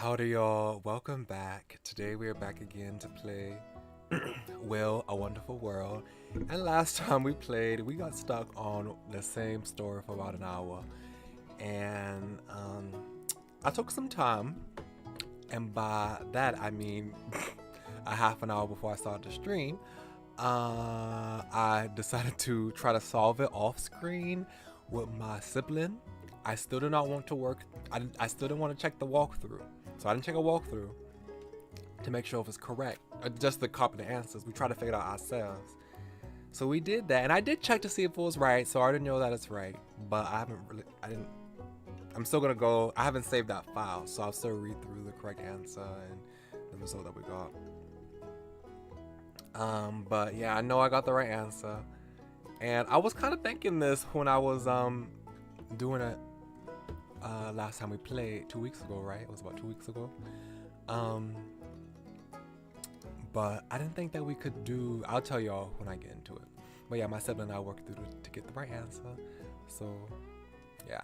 Howdy y'all, welcome back. Today we are back again to play Will, A Wonderful World. And last time we played, we got stuck on the same story for about an hour. And I took some time, and by that I mean a half an hour before I started the stream, I decided to try to solve it off screen with my sibling. I still do not want to work. I still didn't want to check the walkthrough. So I didn't check a walkthrough to make sure if it's correct. Just to copy the answers. We try to figure it out ourselves. So we did that. And I did check to see if it was right. So I already know that it's right. But I'm still going to go. I haven't saved that file. So I'll still read through the correct answer and the result that we got. But yeah, I know I got the right answer. And I was kind of thinking this when I was doing it. Last time we played 2 weeks ago, right? It was about 2 weeks ago. But I didn't think that we could do. I'll tell y'all when I get into it. But yeah, my sibling and I worked through to get the right answer. So yeah,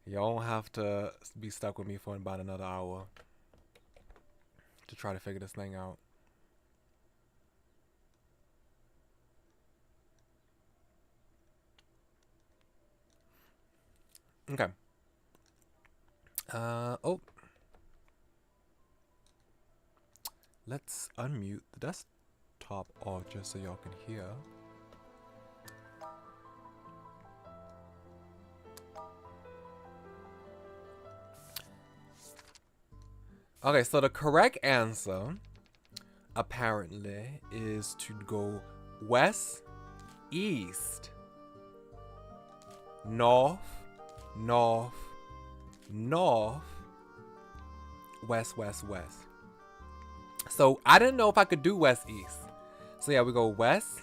y'all won't have to be stuck with me for about another hour to try to figure this thing out. Okay. Oh. Let's unmute the desktop off just so y'all can hear. Okay, so the correct answer apparently is to go west, east, north, north, north, west, west, west. So I didn't know if I could do west, east. So yeah, we go west,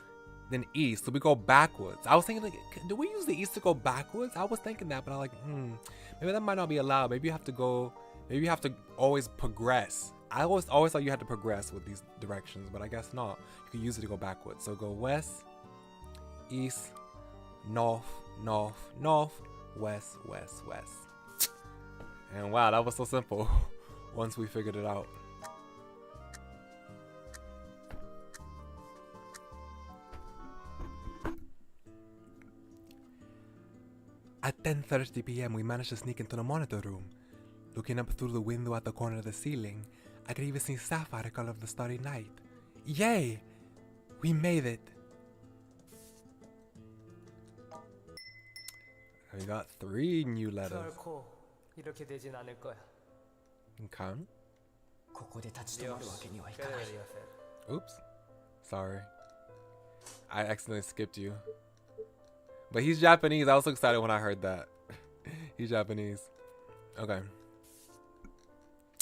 then east. So we go backwards. I was thinking, like, do we use the east to go backwards? I was thinking that, but I'm like, maybe that might not be allowed. Maybe you have to go, maybe you have to always progress. I always thought you had to progress with these directions, but I guess not. You can use it to go backwards. So go west, east, north, north, north, west, west, west. And wow, that was so simple once we figured it out. At 10:30 p.m. we managed to sneak into the monitor room. Looking up through the window at the corner of the ceiling, I could even see sapphire color of the starry night. Yay! We made it! We got 3 new letters. Okay. Oops. Sorry. I accidentally skipped you. But he's Japanese. I was so excited when I heard that. He's Japanese. Okay.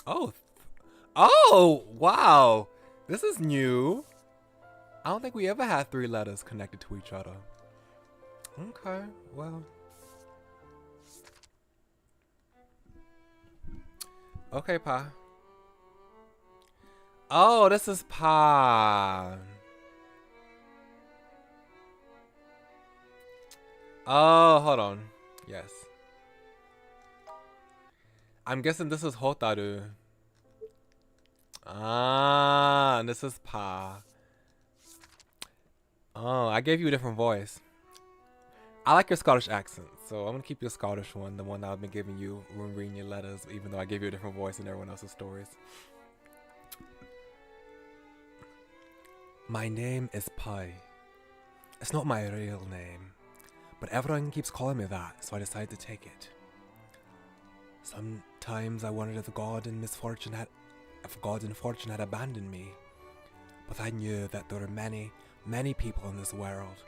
Oh. Oh, wow. This is new. I don't think we ever had 3 letters connected to each other. Okay, well. Okay, Pa. Oh, this is Pa. Oh, hold on. Yes. I'm guessing this is Hotaru. Ah, and this is Pa. Oh, I gave you a different voice. I like your Scottish accent, so I'm gonna keep your Scottish one, the one that I've been giving you when reading your letters, even though I gave you a different voice in everyone else's stories. My name is Pai. It's not my real name, but everyone keeps calling me that, so I decided to take it. Sometimes I wondered if God and fortune had abandoned me, but I knew that there were many, many people in this world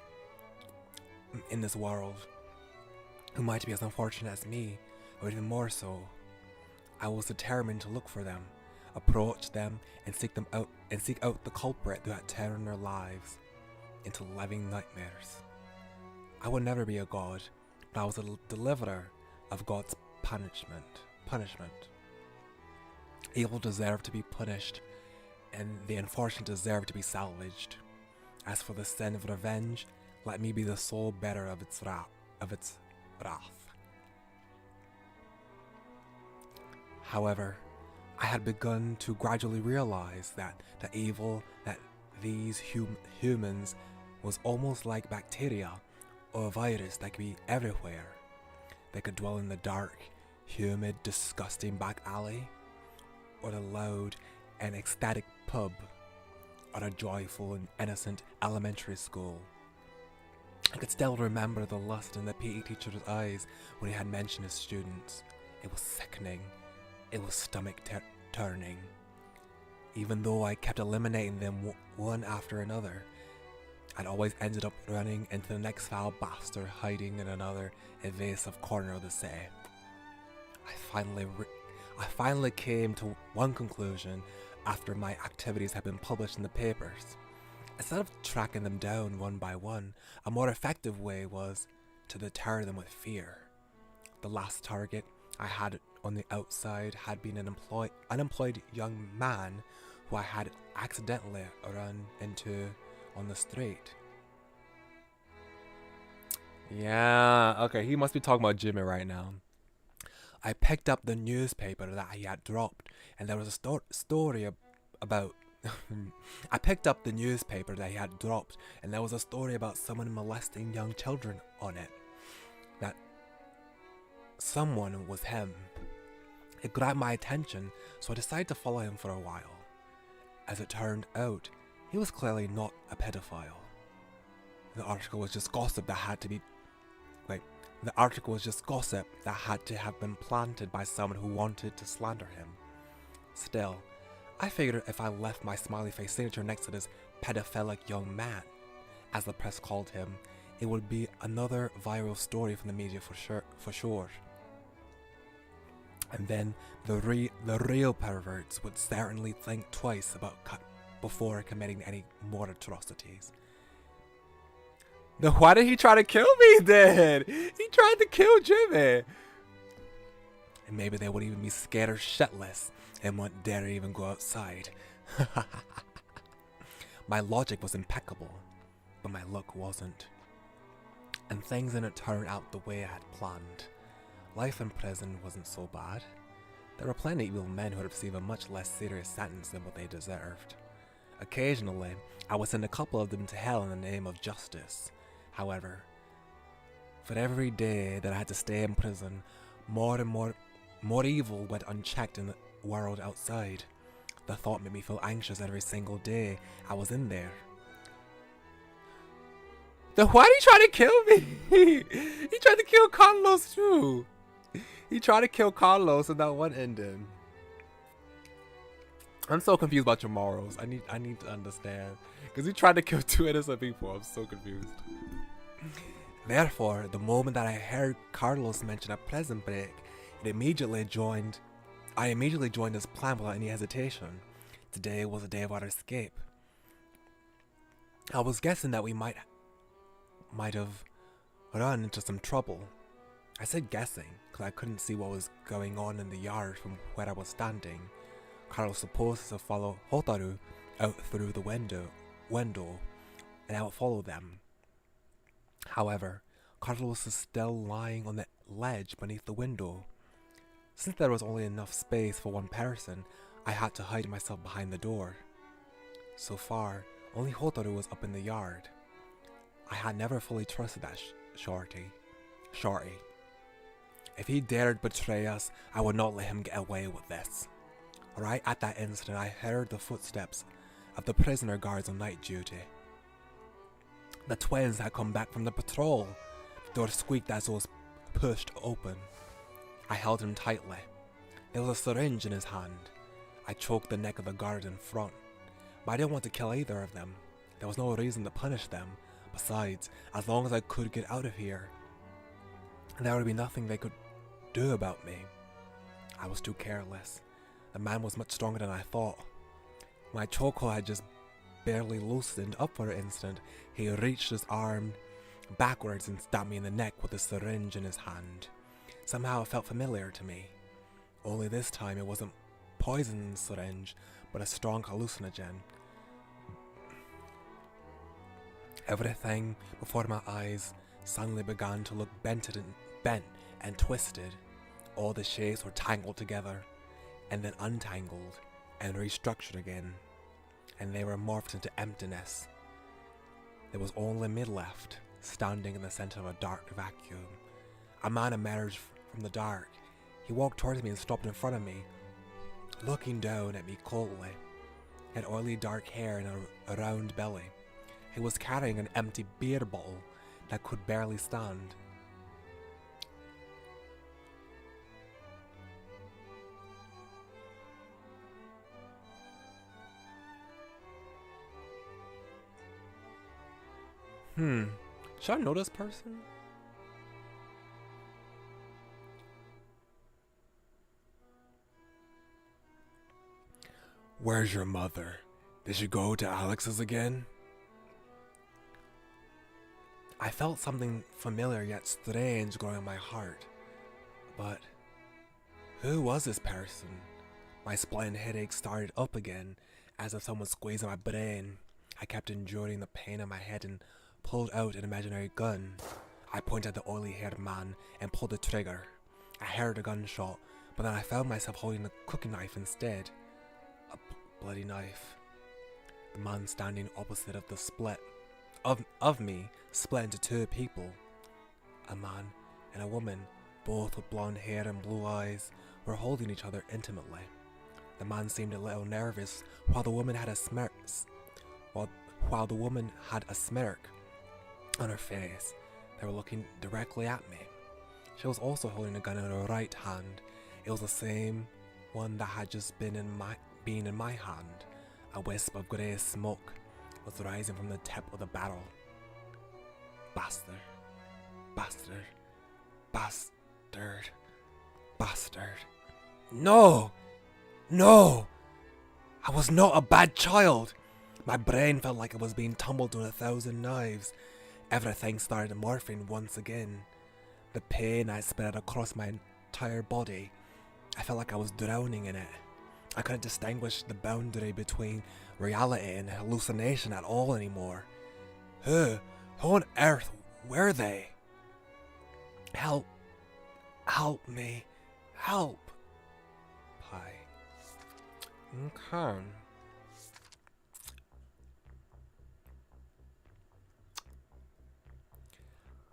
who might be as unfortunate as me, or even more so. I was determined to look for them, approach them, and seek out the culprit who had turned their lives into living nightmares. I would never be a god, but I was a deliverer of God's punishment. Evil deserved to be punished, and the unfortunate deserved to be salvaged. As for the sin of revenge, let me be the sole bearer of its wrath. However, I had begun to gradually realize that the evil that these humans was almost like bacteria or a virus that could be everywhere. They could dwell in the dark, humid, disgusting back alley, or the loud and ecstatic pub, or a joyful and innocent elementary school. I could still remember the lust in the PE teacher's eyes when he had mentioned his students. It was sickening. It was stomach turning. Even though I kept eliminating them one after another, I'd always ended up running into the next foul bastard hiding in another evasive corner of the city. I finally came to one conclusion after my activities had been published in the papers. Instead of tracking them down one by one, a more effective way was to deter them with fear. The last target I had on the outside had been an unemployed young man who I had accidentally run into on the street. Yeah, okay, he must be talking about Jimmy right now. I picked up the newspaper that he had dropped, and there was a story about... I picked up the newspaper that he had dropped, and there was a story about someone molesting young children on it. That someone was him. It grabbed my attention, so I decided to follow him for a while. As it turned out, he was clearly not a pedophile. The article was just gossip that had to be... The article was just gossip that had to have been planted by someone who wanted to slander him. Still, I figured if I left my smiley face signature next to this pedophilic young man, as the press called him, it would be another viral story from the media for sure. And then the real perverts would certainly think twice before committing any more atrocities. Then why did he try to kill me then? He tried to kill Jimmy. And maybe they would even be scared or shitless and wouldn't dare even go outside. My logic was impeccable, but my luck wasn't. And things didn't turn out the way I had planned. Life in prison wasn't so bad. There were plenty of evil men who would receive a much less serious sentence than what they deserved. Occasionally, I would send a couple of them to hell in the name of justice. However, for every day that I had to stay in prison, more and more evil went unchecked in the world outside. The thought made me feel anxious every single day I was in there. Then why did he try to kill me? He tried to kill Carlos too. He tried to kill Carlos in that one ending. I'm so confused about your morals. I need to understand. Because he tried to kill two innocent people. I'm so confused. Therefore, the moment that I heard Carlos mention a prison break, I immediately joined his plan without any hesitation. Today was the day of our escape. I was guessing that we might have run into some trouble. I said guessing, because I couldn't see what was going on in the yard from where I was standing. Carlos supposed to follow Hotaru out through the window, and I would follow them. However, Carlos was still lying on the ledge beneath the window. Since there was only enough space for one person, I had to hide myself behind the door. So far, only Hotaru was up in the yard. I had never fully trusted that shorty. If he dared betray us, I would not let him get away with this. Right at that instant, I heard the footsteps of the prisoner guards on night duty. The twins had come back from the patrol. The door squeaked as it was pushed open. I held him tightly. There was a syringe in his hand. I choked the neck of the guard in front, but I didn't want to kill either of them. There was no reason to punish them. Besides, as long as I could get out of here, there would be nothing they could do about me. I was too careless. The man was much stronger than I thought. My chokehold had just barely loosened up for an instant. He reached his arm backwards and stabbed me in the neck with a syringe in his hand. Somehow it felt familiar to me. Only this time it wasn't poison syringe, but a strong hallucinogen. Everything before my eyes suddenly began to look bent and twisted. All the shapes were tangled together. and then untangled and restructured again, and they were morphed into emptiness. There was only me left, standing in the center of a dark vacuum. A man emerged from the dark. He walked towards me and stopped in front of me, looking down at me coldly. He had oily dark hair and a round belly. He was carrying an empty beer bottle that could barely stand. Should I know this person? Where's your mother? Did she go to Alex's again? I felt something familiar yet strange growing in my heart. But who was this person? My splitting headache started up again, as if someone squeezed my brain. I kept enduring the pain in my head and pulled out an imaginary gun. I pointed at the oily-haired man and pulled the trigger. I heard a gunshot, but then I found myself holding a cooking knife instead. A bloody knife. The man standing opposite of the split of me split into two people. A man and a woman, both with blonde hair and blue eyes, were holding each other intimately. The man seemed a little nervous, while the woman had a smirk. While the woman had a smirk on her face. They were looking directly at me. She was also holding a gun in her right hand. It was the same one that had just been in my hand. A wisp of grey smoke was rising from the tip of the barrel. Bastard. Bastard. Bastard. Bastard. No! No! I was not a bad child! My brain felt like it was being tumbled to 1,000 knives. Everything started morphing once again. The pain I spread across my entire body. I felt like I was drowning in it. I couldn't distinguish the boundary between reality and hallucination at all anymore. Who on earth were they? Help me, help. Pie. Okay.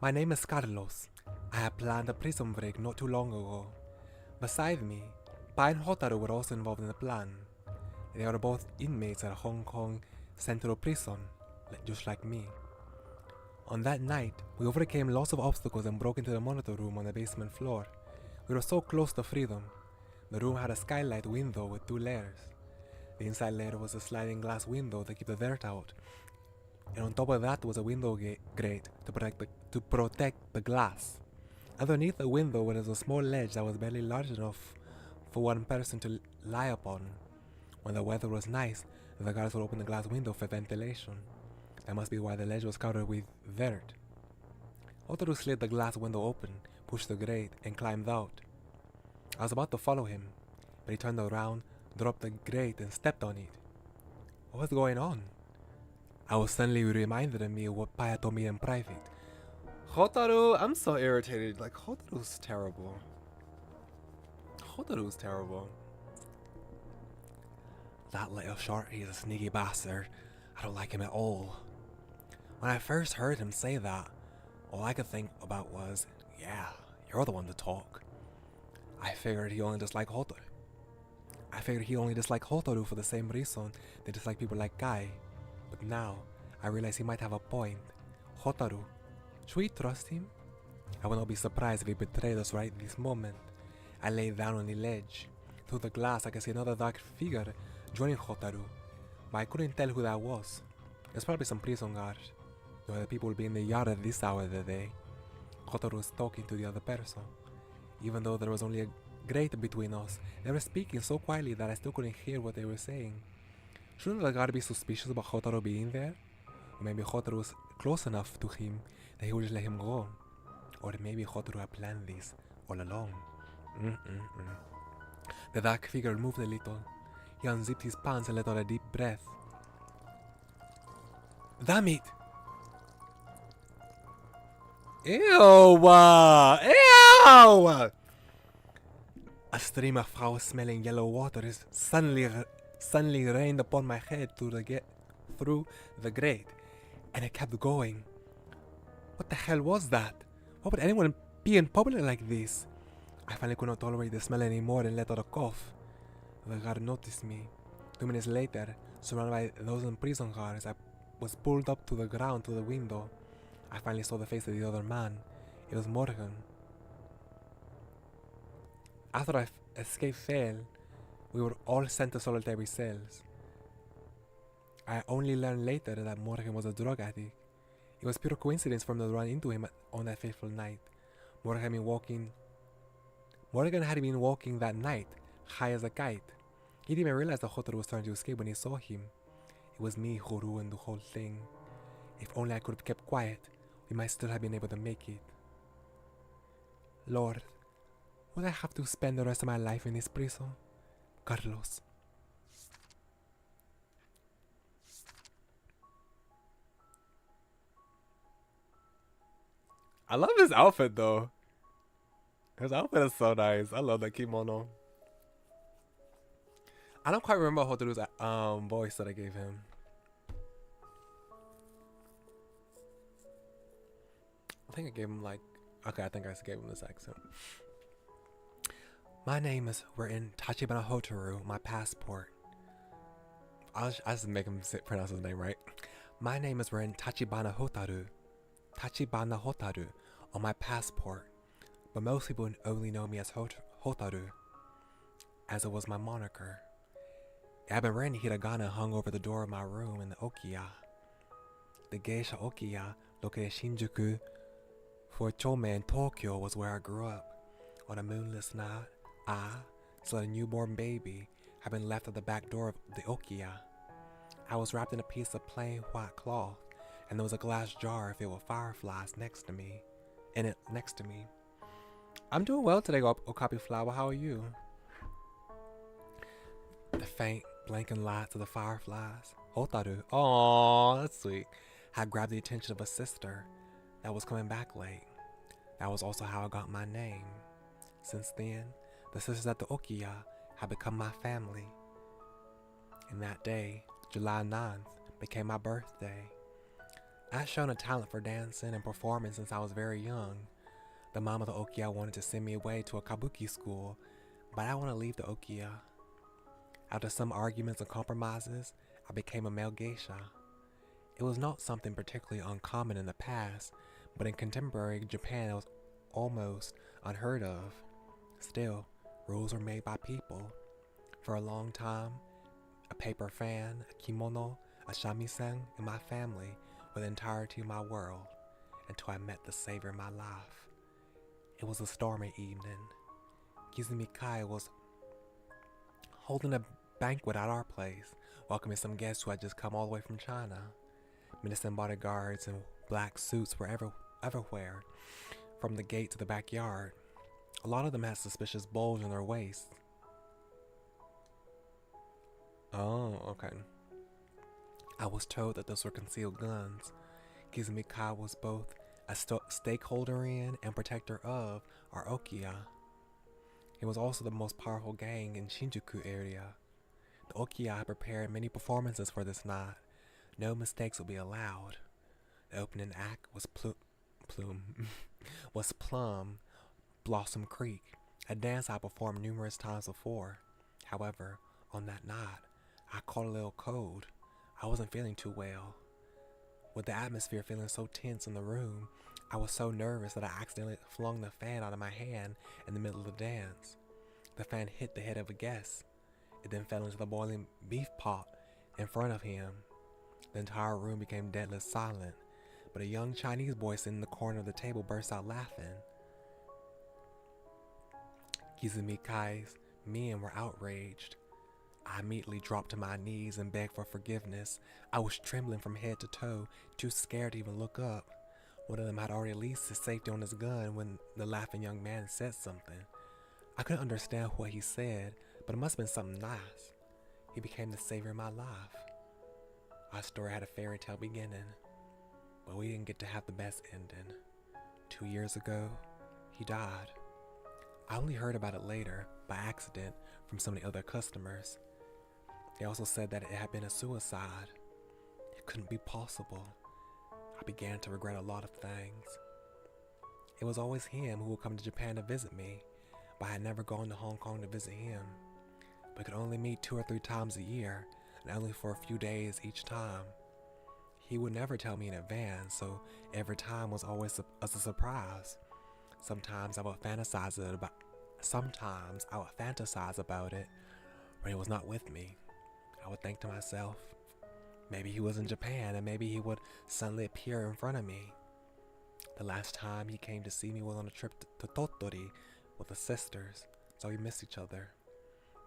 My name is Carlos. I had planned a prison break not too long ago. Beside me, Pai and Hotaru were also involved in the plan. They are both inmates at Hong Kong Central Prison, just like me. On that night, we overcame lots of obstacles and broke into the monitor room on the basement floor. We were so close to freedom. The room had a skylight window with 2 layers. The inside layer was a sliding glass window to keep the dirt out, and on top of that was a window grate to protect the glass. Underneath the window was a small ledge that was barely large enough for one person to lie upon. When the weather was nice, the guards would open the glass window for ventilation. That must be why the ledge was covered with dirt. Hotaru slid the glass window open, pushed the grate, and climbed out. I was about to follow him, but he turned around, dropped the grate, and stepped on it. What was going on? I was suddenly reminded of me of what Paya told me in private. Hotaru, I'm so irritated. Like, Hotaru's terrible. Hotaru's terrible. That little short, he's a sneaky bastard. I don't like him at all. When I first heard him say that, all I could think about was, yeah, you're the one to talk. I figured he only disliked Hotaru. For the same reason they dislike people like Guy. But now, I realize he might have a point. Hotaru, should we trust him? I would not be surprised if he betrayed us right this moment. I lay down on the ledge. Through the glass, I could see another dark figure joining Hotaru, but I couldn't tell who that was. It's probably some prison guard. No other people will be in the yard at this hour of the day. Hotaru was talking to the other person. Even though there was only a grate between us, they were speaking so quietly that I still couldn't hear what they were saying. Shouldn't the guard be suspicious about Hotaru being there? Or maybe Hotaru was close enough to him that he would just let him go. Or maybe Hotaru had planned this all along. The dark figure moved a little. He unzipped his pants and let out a deep breath. Damn it! Ew! Ew! A stream of foul-smelling yellow water is suddenly rained upon my head through the grate, and it kept going. What the hell was that? Why would anyone be in public like this? I finally could not tolerate the smell anymore and let out a cough. The guard noticed me. 2 minutes later, surrounded by those in prison guards, I was pulled up to the ground through the window. I finally saw the face of the other man. It was Morgan. After our escape failed, we were all sent to solitary cells. I only learned later that Morgan was a drug addict. It was pure coincidence for me to run into him on that fateful night. Morgan had been walking that night, high as a kite. He didn't even realize that Hotaru was trying to escape when he saw him. It was me who ruined the whole thing. If only I could have kept quiet, we might still have been able to make it. Lord, would I have to spend the rest of my life in this prison? Carlos. I love his outfit though. His outfit is so nice. I love that kimono. I don't quite remember Hotaru's voice that I gave him. I think I gave him like, okay, I think I gave him this accent. My name is written Tachibana Hotaru, my passport. I'll just make him pronounce his name right. My name is written Tachibana Hotaru on my passport, but most people only know me as Hotaru, as it was my moniker. It had been written hiragana hung over the door of my room in the Okiya. The geisha Okiya, located in Shinjuku, 4-chome in Tokyo, was where I grew up. On a moonless night, I saw a newborn baby had been left at the back door of the Okiya. I was wrapped in a piece of plain white cloth, and there was a glass jar filled with fireflies next to me. I'm doing well today, Okapi Flower. How are you? The faint, blinking lights of the fireflies. Hotaru, aww, that's sweet, had grabbed the attention of a sister that was coming back late. That was also how I got my name. Since then, the sisters at the Okiya had become my family. And that day, July 9th, became my birthday. I had shown a talent for dancing and performing since I was very young. The mom of the Okiya wanted to send me away to a kabuki school, but I want to leave the Okiya. After some arguments and compromises, I became a male geisha. It was not something particularly uncommon in the past, but in contemporary Japan it was almost unheard of. Still, rules were made by people. For a long time, a paper fan, a kimono, a shamisen in my family were the entirety of my world, until I met the savior of my life. It was a stormy evening. Kizumi Kai was holding a banquet at our place, welcoming some guests who had just come all the way from China. Minister bodyguards in black suits were everywhere, from the gate to the backyard. A lot of them had suspicious bulge in their waists. Oh, okay. I was told that those were concealed guns. Kizumi Kai was both a stakeholder in and protector of our Okiya. It was also the most powerful gang in Shinjuku area. The Okiya had prepared many performances for this night. No mistakes would be allowed. The opening act was Plum Blossom Creek, a dance I performed numerous times before. However, on that night, I caught a little cold. I wasn't feeling too well. With the atmosphere feeling so tense in the room, I was so nervous that I accidentally flung the fan out of my hand in the middle of the dance. The fan hit the head of a guest. It then fell into the boiling beef pot in front of him. The entire room became deadly silent, but a young Chinese boy sitting in the corner of the table burst out laughing. Kizumi Kai's men were outraged. I immediately dropped to my knees and begged for forgiveness. I was trembling from head to toe, too scared to even look up. One of them had already released his safety on his gun when the laughing young man said something. I couldn't understand what he said, but it must have been something nice. He became the savior of my life. Our story had a fairy tale beginning, but we didn't get to have the best ending. 2 years ago, he died. I only heard about it later, by accident, from some of the other customers. They also said that it had been a suicide. It couldn't be possible. I began to regret a lot of things. It was always him who would come to Japan to visit me, but I had never gone to Hong Kong to visit him. We could only meet 2 or 3 times a year, and only for a few days each time. He would never tell me in advance, so every time was always a surprise. Sometimes I would fantasize about it when he was not with me. I would think to myself, maybe he was in Japan and maybe he would suddenly appear in front of me. The last time he came to see me was on a trip to Tottori with the sisters, so we missed each other.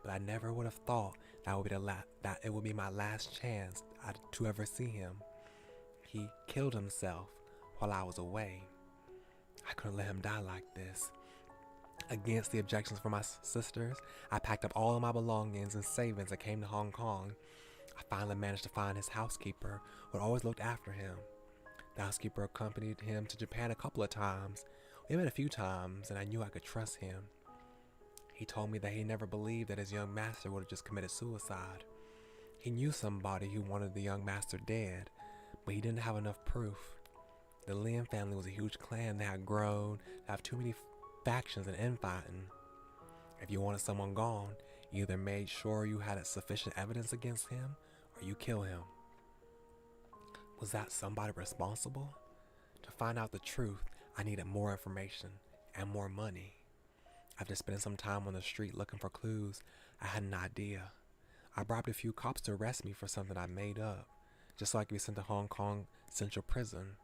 But I never would have thought that it would be my last chance to ever see him. He killed himself while I was away. I couldn't let him die like this. Against the objections from my sisters, I packed up all of my belongings and savings and came to Hong Kong. I finally managed to find his housekeeper, who had always looked after him. The housekeeper accompanied him to Japan a couple of times. We met a few times, and I knew I could trust him. He told me that he never believed that his young master would have just committed suicide. He knew somebody who wanted the young master dead, but he didn't have enough proof. The Lin family was a huge clan that had grown to have too many factions and infighting. If you wanted someone gone, you either made sure you had sufficient evidence against him, or you kill him. Was that somebody responsible? To find out the truth, I needed more information and more money. After spending some time on the street looking for clues, I had an idea. I bribed a few cops to arrest me for something I made up, just so I could be sent to Hong Kong Central Prison.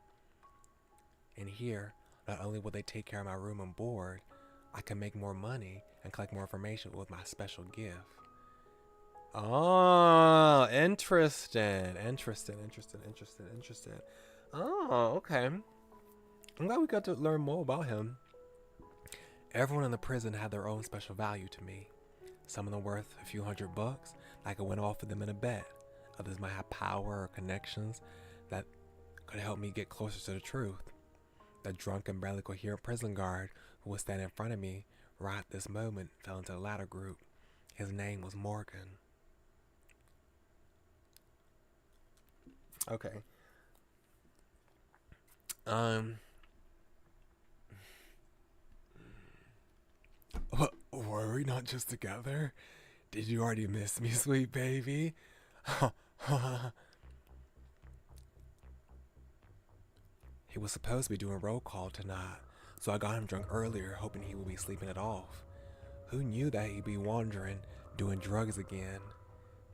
And here, not only will they take care of my room and board, I can make more money and collect more information with my special gift. Oh, interesting. Oh, okay. I'm glad we got to learn more about him. Everyone in the prison had their own special value to me. Some of them worth a few $100, I could win off of them in a bet. Others might have power or connections that could help me get closer to the truth. The drunk and barely coherent prison guard who was standing in front of me right at this moment fell into the latter group. His name was Morgan. Okay. Were we not just together? Did you already miss me, sweet baby? He was supposed to be doing roll call tonight, so I got him drunk earlier, hoping he would be sleeping it off. Who knew that he'd be wandering, doing drugs again?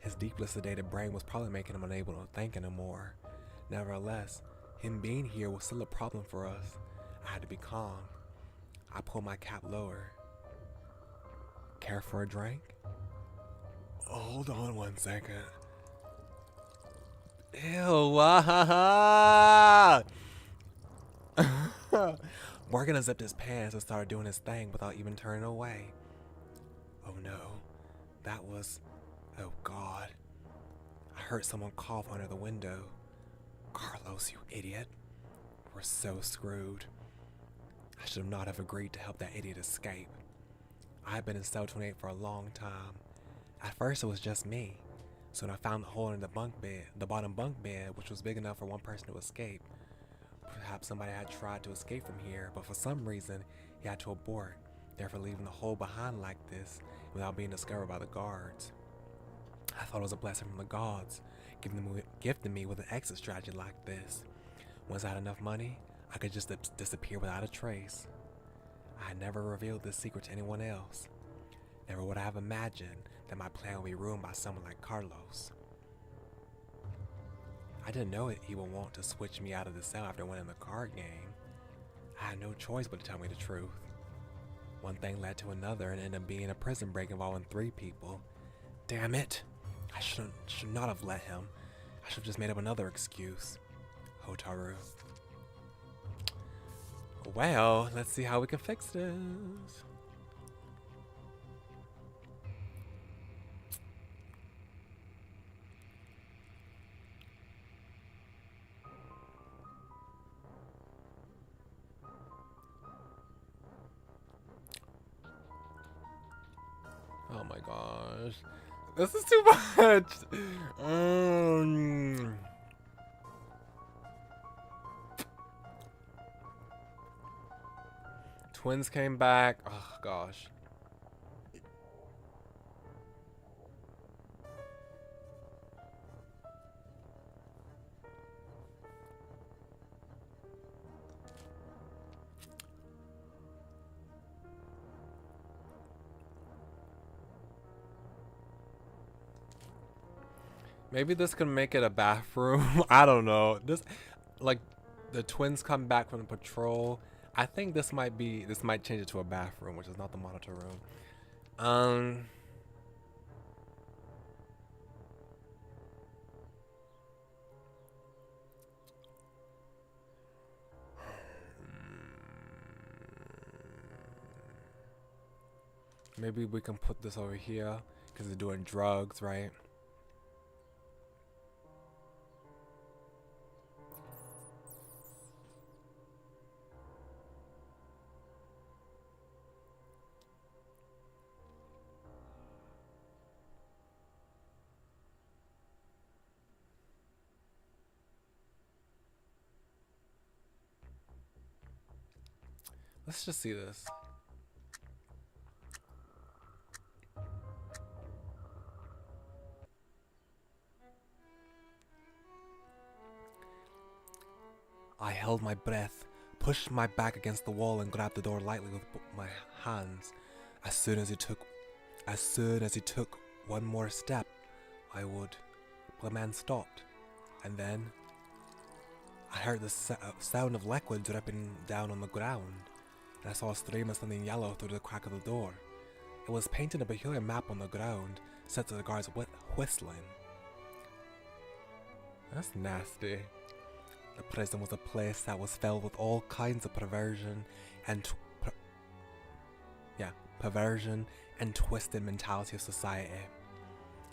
His deeply sedated brain was probably making him unable to think anymore. Nevertheless, him being here was still a problem for us. I had to be calm. I pulled my cap lower. Care for a drink? Hold on 1 second. Ew, Morgan unzipped his pants and started doing his thing without even turning away. Oh no, that was... Oh God. I heard someone cough under the window. Carlos, you idiot. We're so screwed. I should not have agreed to help that idiot escape. I had been in cell 28 for a long time. At first it was just me. So when I found the hole in the bottom bunk bed, which was big enough for one person to escape. Perhaps somebody had tried to escape from here, but for some reason, he had to abort, therefore leaving the hole behind like this without being discovered by the guards. I thought it was a blessing from the gods, gifting me with an exit strategy like this. Once I had enough money, I could just disappear without a trace. I had never revealed this secret to anyone else. Never would I have imagined that my plan would be ruined by someone like Carlos. I didn't know he would want to switch me out of the cell after winning the card game. I had no choice but to tell me the truth. One thing led to another and ended up being a prison break involving 3 people. Damn it! I should not have let him. I should have just made up another excuse. Hotaru. Well, let's see how we can fix this. Oh my gosh. This is too much. Twins came back. Oh gosh. Maybe this can make it a bathroom. I don't know. This, like, the twins come back from the patrol. I think this might change it to a bathroom, which is not the monitor room. Maybe we can put this over here because they're doing drugs, right? Let's just see this. I held my breath, pushed my back against the wall and grabbed the door lightly with my hands. As soon as he took one more step, I would. The man stopped, and then I heard the sound of liquid dripping down on the ground, and I saw a stream of something yellow through the crack of the door. It was painted a peculiar map on the ground, set to the guards whistling. That's nasty. The prison was a place that was filled with all kinds of perversion and twisted mentality of society.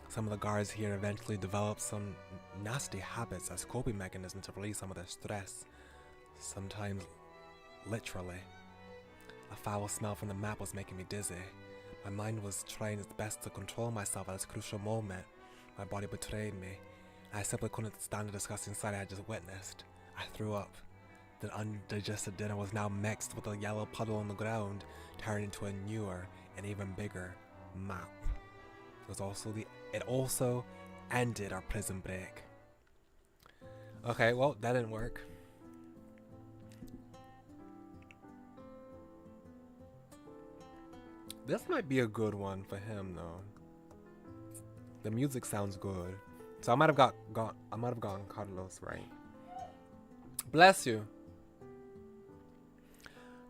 Some of the guards here eventually developed some nasty habits as coping mechanism to release some of their stress, sometimes literally. A foul smell from the map was making me dizzy. My mind was trying its best to control myself at this crucial moment. My body betrayed me. I simply couldn't stand the disgusting sight I had just witnessed. I threw up. The undigested dinner was now mixed with a yellow puddle on the ground, turned into a newer and even bigger map. It also ended our prison break. Okay, well, that didn't work. This might be a good one for him though. The music sounds good. So I might have gotten Carlos right. Bless you.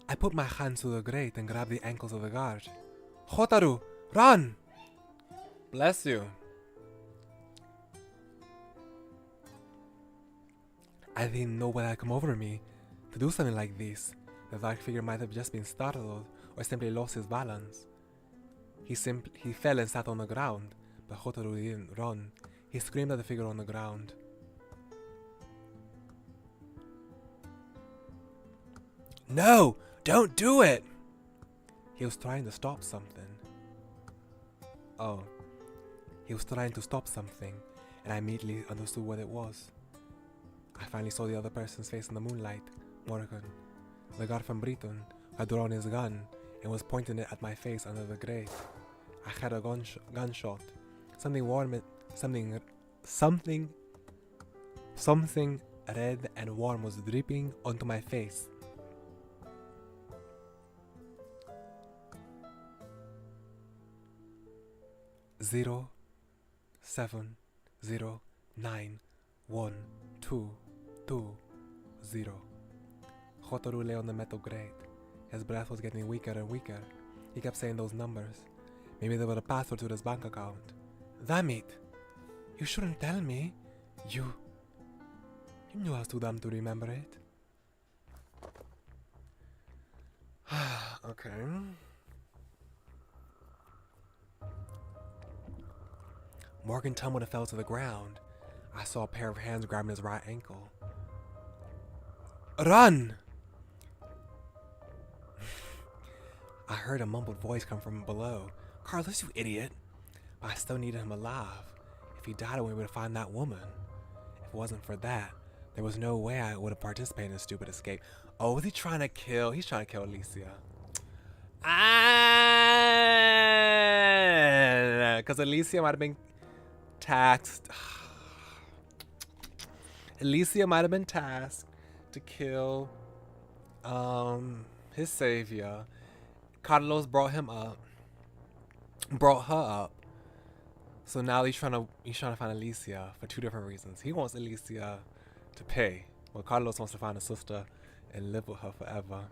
I put my hands to the grate and grabbed the ankles of the guard. Hotaru, run! Bless you. I didn't know what had come over me to do something like this. The dark figure might have just been startled or simply lost his balance. He fell and sat on the ground, but Hotaru didn't run. He screamed at the figure on the ground. No! Don't do it! He was trying to stop something. Oh. He was trying to stop something, and I immediately understood what it was. I finally saw the other person's face in the moonlight. Morgan, the guard from Britain, had drawn his gun and was pointing it at my face under the grate. I had a gunshot. Something warm, something red and warm was dripping onto my face. Zero, 7, 0, 9, 1, 2, 2, 0. Hotaru lay on the metal grate. His breath was getting weaker and weaker. He kept saying those numbers. Maybe they were a password to his bank account. Damn it! You shouldn't tell me. You knew I was too dumb to remember it. Okay. Morgan tumbled and fell to the ground. I saw a pair of hands grabbing his right ankle. Run! I heard a mumbled voice come from below. Carlos, you idiot. But I still needed him alive. If he died, I wouldn't be able to find that woman. If it wasn't for that, there was no way I would have participated in a stupid escape. Oh, was he trying to kill? He's trying to kill Alicia. Because Alicia might have been taxed. Alicia might have been tasked to kill his savior. Carlos brought her up. So now he's trying to find Alicia for two different reasons. He wants Alicia to pay, while Carlos wants to find a sister and live with her forever.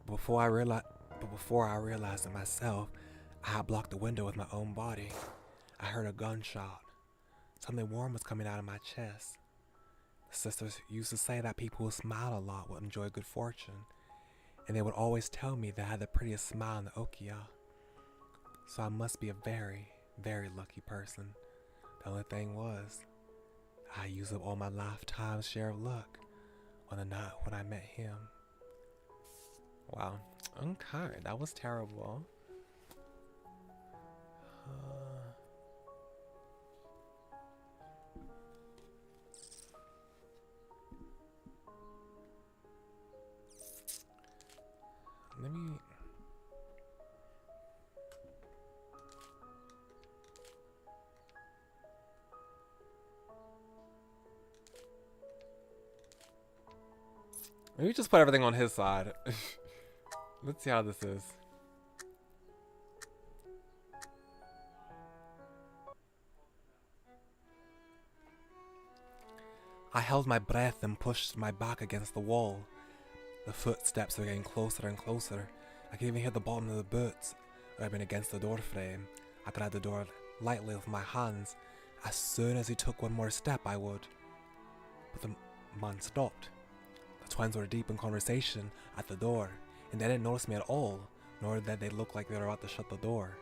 Before I realized it myself, I had blocked the window with my own body. I heard a gunshot. Something warm was coming out of my chest. The sisters used to say that people who smile a lot would enjoy good fortune, and they would always tell me that I had the prettiest smile in the Okia. So I must be a very, very lucky person. The only thing was, I used up all my lifetime's share of luck on the night when I met him. Wow. Okay, that was terrible. Let me... Maybe just put everything on his side. Let's see how this is. I held my breath and pushed my back against the wall. The footsteps were getting closer and closer. I could even hear the bottom of the boots rubbing against the door frame. I grabbed the door lightly with my hands. As soon as he took one more step, I would. But the man stopped. The twins were deep in conversation at the door, and they didn't notice me at all, nor did they look like they were about to shut the door.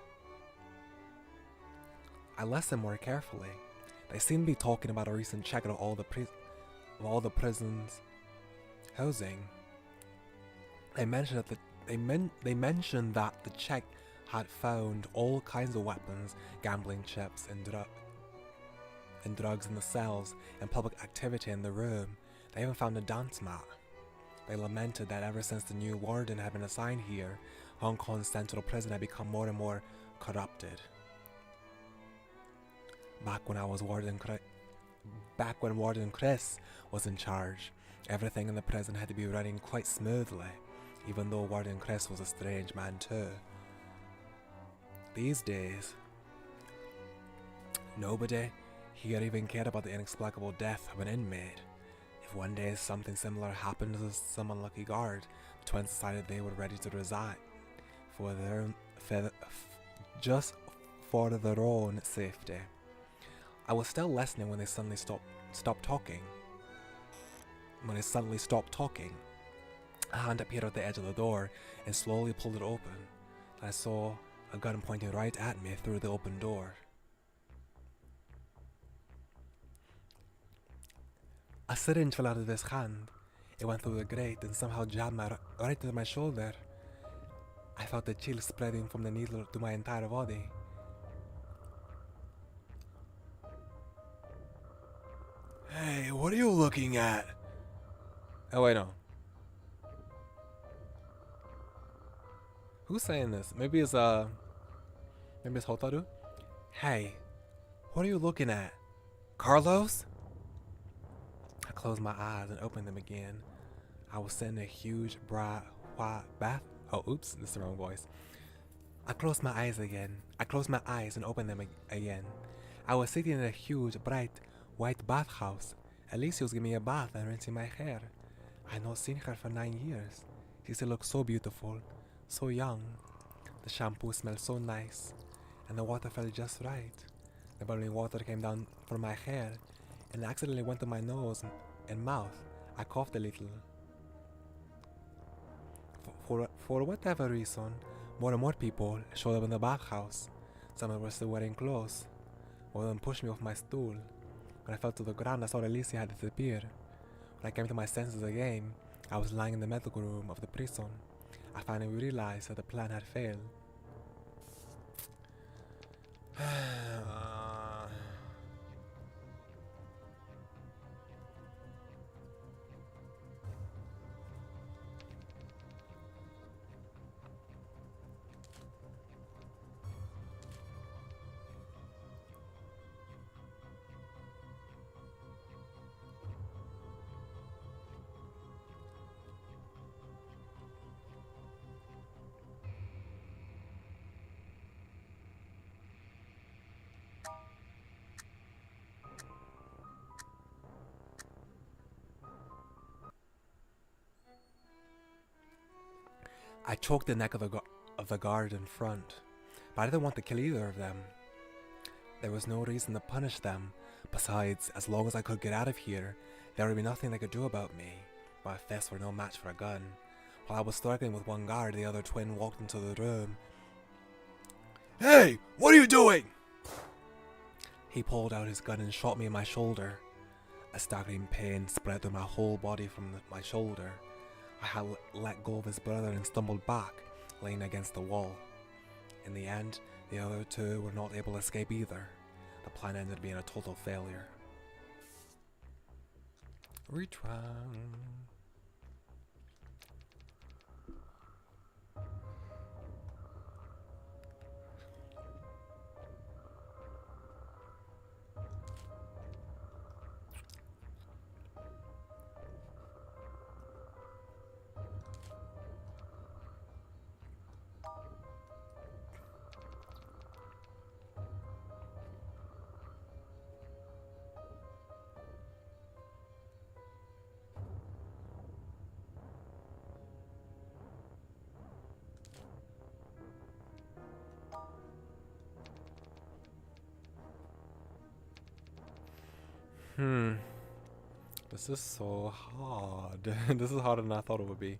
I listened more carefully. They seemed to be talking about a recent check of all the prison's housing. They mentioned that the check had found all kinds of weapons, gambling chips, and drugs in the cells, and public activity in the room. They even found a dance mat. They lamented that ever since the new warden had been assigned here, Hong Kong's central prison had become more and more corrupted. Back when Warden Chris was in charge, everything in the prison had to be running quite smoothly, even though Warden Chris was a strange man too. These days, nobody here even cared about the inexplicable death of an inmate. If one day something similar happened to some unlucky guard, the twins decided they were ready to resign just for their own safety. I was still listening when they suddenly stopped talking. A hand appeared at the edge of the door and slowly pulled it open. I saw a gun pointing right at me through the open door. A syringe fell out of his hand. It went through the grate and somehow jabbed right into my shoulder. I felt the chill spreading from the needle to my entire body. Hey, what are you looking at? Oh wait, no. Who's saying this? Maybe it's Hotaru? Hey, what are you looking at? Carlos? I closed my eyes and opened them again. I was sitting in a huge bright white bath. Oh, oops, this is the wrong voice. I closed my eyes and opened them again. I was sitting in a huge bright white bathhouse. Alicia was giving me a bath and rinsing my hair. I had not seen her for 9 years. She still looked so beautiful, so young. The shampoo smelled so nice, and the water felt just right. The bubbling water came down from my hair, and accidentally went to my nose and mouth. I coughed a little. For whatever reason, more and more people showed up in the bathhouse. Some were still wearing clothes. One of them pushed me off my stool. When I fell to the ground, I saw Alicia had disappeared. When I came to my senses again, I was lying in the medical room of the prison. I finally realized that the plan had failed. I choked the neck of the guard in front, but I didn't want to kill either of them. There was no reason to punish them. Besides, as long as I could get out of here, there would be nothing they could do about me. My fists were no match for a gun. While I was struggling with one guard, the other twin walked into the room. "Hey, what are you doing?" He pulled out his gun and shot me in my shoulder. A staggering pain spread through my whole body from my shoulder. I had let go of his brother and stumbled back, laying against the wall. In the end, the other two were not able to escape either. The plan ended up being a total failure. Retry. This is so hard. This is harder than I thought it would be.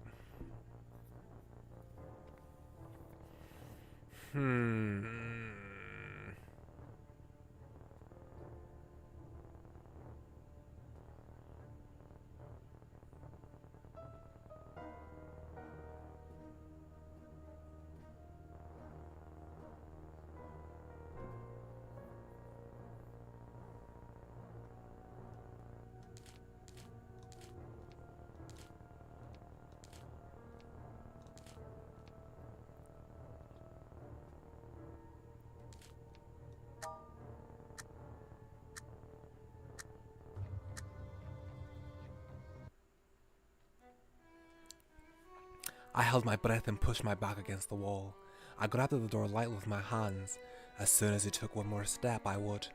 I held my breath and pushed my back against the wall. I grabbed at the door lightly with my hands. As soon as he took one more step, I would.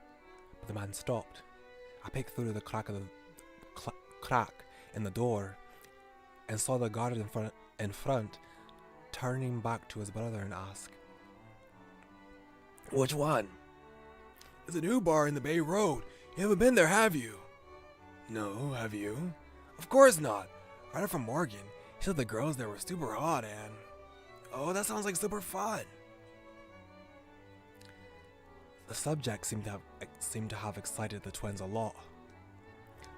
But the man stopped. I peeked through the crack in the door and saw the guard in front turning back to his brother and ask, "Which one?" "It's a new bar in the Bay Road. You haven't been there, have you?" "No, have you?" "Of course not. I heard from Morgan. He said the girls there were super hot and..." "Oh, that sounds like super fun." The subject seemed to have excited the twins a lot.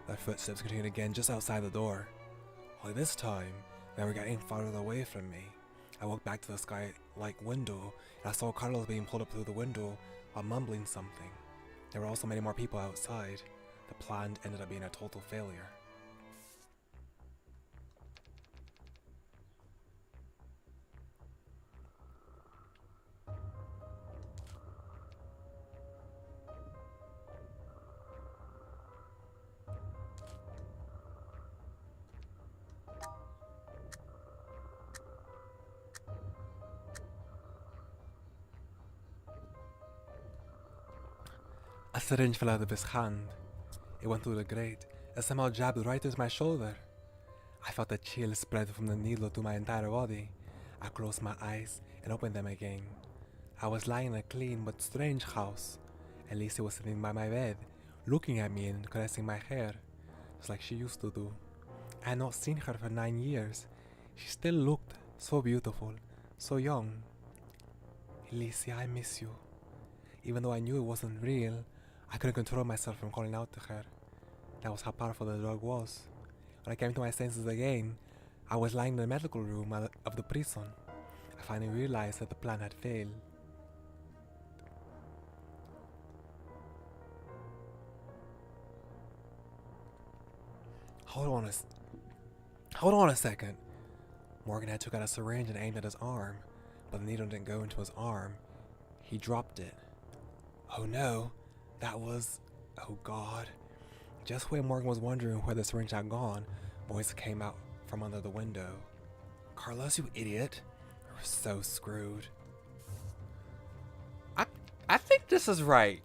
Their footsteps continued again just outside the door. Only this time, they were getting farther away from me. I walked back to the skylight window and I saw Carlos being pulled up through the window while mumbling something. There were also many more people outside. The plan ended up being a total failure. A syringe fell out of his hand. It went through the grate and somehow jabbed right into my shoulder. I felt a chill spread from the needle to my entire body. I closed my eyes and opened them again. I was lying in a clean but strange house. Elise was sitting by my bed, looking at me and caressing my hair, just like she used to do. I had not seen her for 9 years. She still looked so beautiful, so young. "Elise, I miss you." Even though I knew it wasn't real, I couldn't control myself from calling out to her. That was how powerful the drug was. When I came to my senses again, I was lying in the medical room of the prison. I finally realized that the plan had failed. Hold on hold on a second. Morgan had took out a syringe and aimed at his arm, but the needle didn't go into his arm. He dropped it. Oh no, that was... Oh God. Just when Morgan was wondering where the syringe had gone, a voice came out from under the window. Carlos, you idiot. We're so screwed. I think this is right.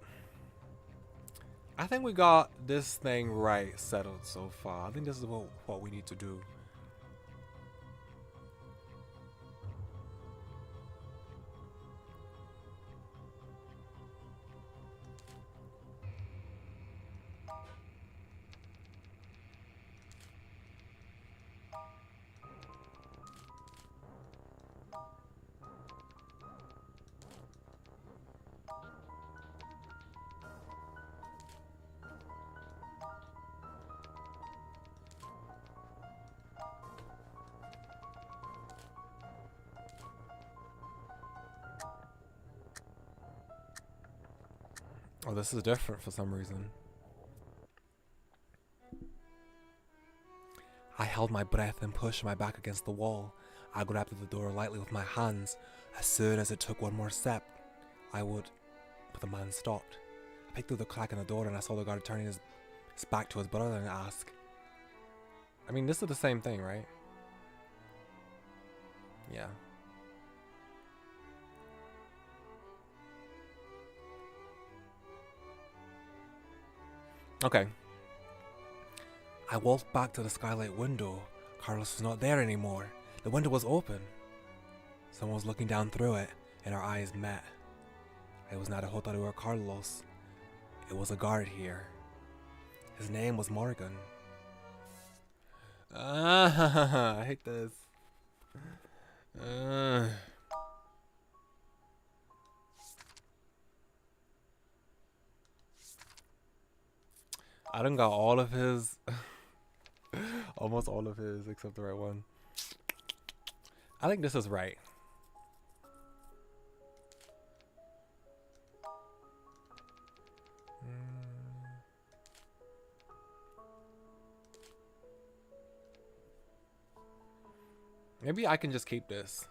I think we got this thing right settled so far. I think this is what we need to do. Oh, this is different for some reason. I held my breath and pushed my back against the wall. I grabbed at the door lightly with my hands. As soon as it took one more step, I would... But the man stopped. I peeked through the crack in the door and I saw the guard turning his back to his brother and ask... I mean, this is the same thing, right? Yeah. Okay. I walked back to the skylight window. Carlos was not there anymore. The window was open. Someone was looking down through it, and our eyes met. It was not a Hotaru or Carlos. It was a guard here. His name was Morgan. I hate this. I done got all of his, almost all of his, except the right one. I think this is right. Maybe I can just keep this.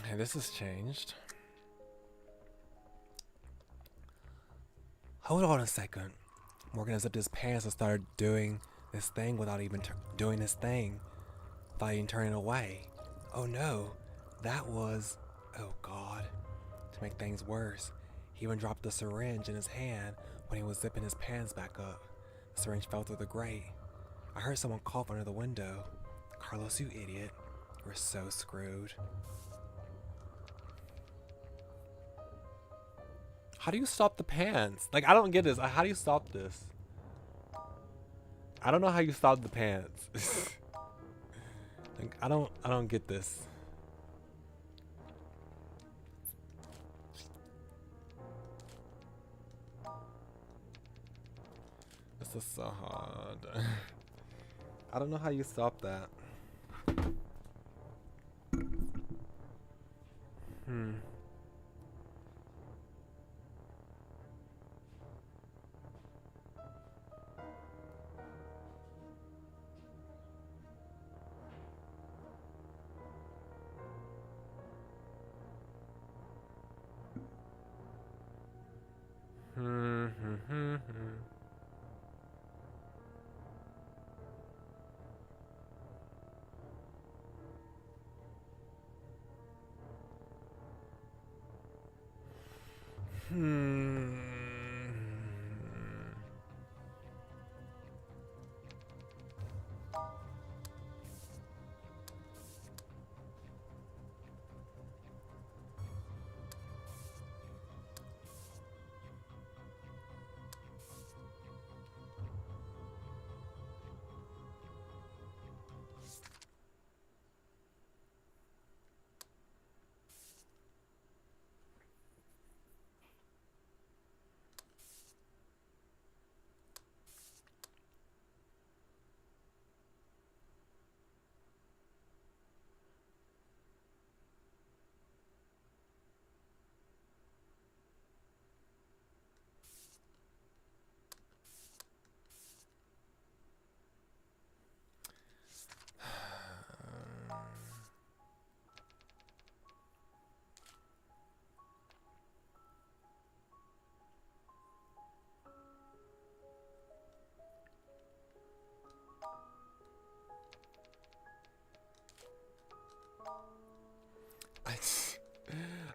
Okay, this has changed. Hold on a second. Morgan unzipped his pants and started doing this thing without even doing this thing. Without even turning away. Oh no, that was... Oh God. To make things worse, he even dropped the syringe in his hand when he was zipping his pants back up. The syringe fell through the grate. I heard someone cough under the window. Carlos, you idiot. We're so screwed. How do you stop the pants? Like, I don't get this. How do you stop this? I don't know how you stop the pants. Like, I don't get this. This is so hard. I don't know how you stop that.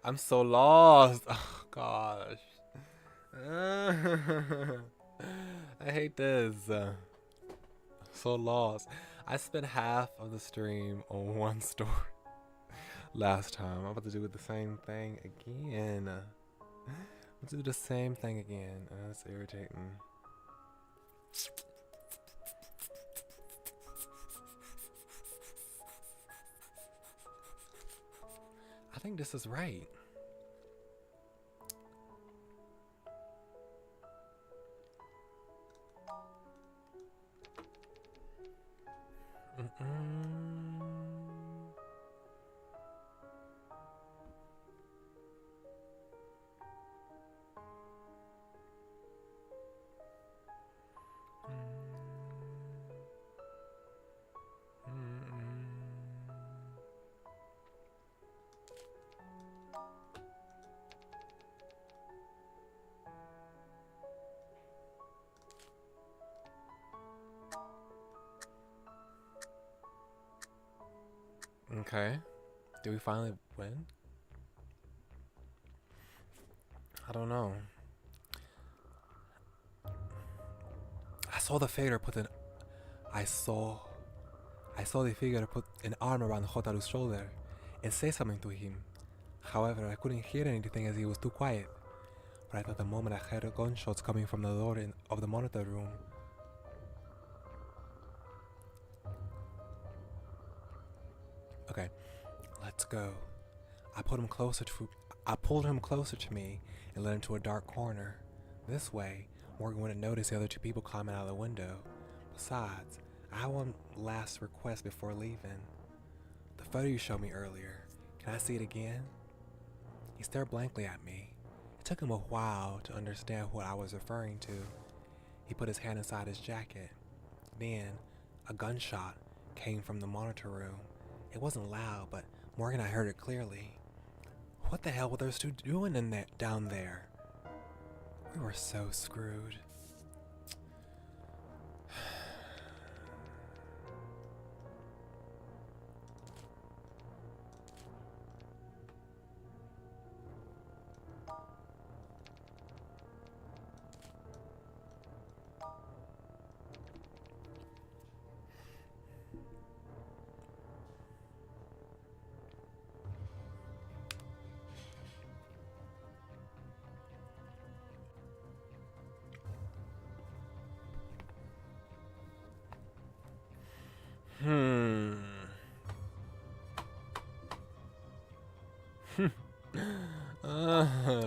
I'm so lost. Oh gosh. I hate this. So lost. I spent half of the stream on one story last time. I'm about to do the same thing again. Let's do the same thing again. That's irritating. I think this is right. Okay. Did we finally win? I don't know. I saw the figure put an I saw the figure put an arm around Hotaru's shoulder and say something to him. However, I couldn't hear anything as he was too quiet. But I thought the moment I heard gunshots coming from the door of the monitor room. Okay, let's go. I pulled him closer to me and led him to a dark corner. This way, Morgan wouldn't notice the other two people climbing out of the window. Besides, I have one last request before leaving. The photo you showed me earlier, can I see it again? He stared blankly at me. It took him a while to understand what I was referring to. He put his hand inside his jacket. Then, a gunshot came from the monitor room. It wasn't loud, but Morgan and I heard it clearly. What the hell were those two doing down there? We were so screwed.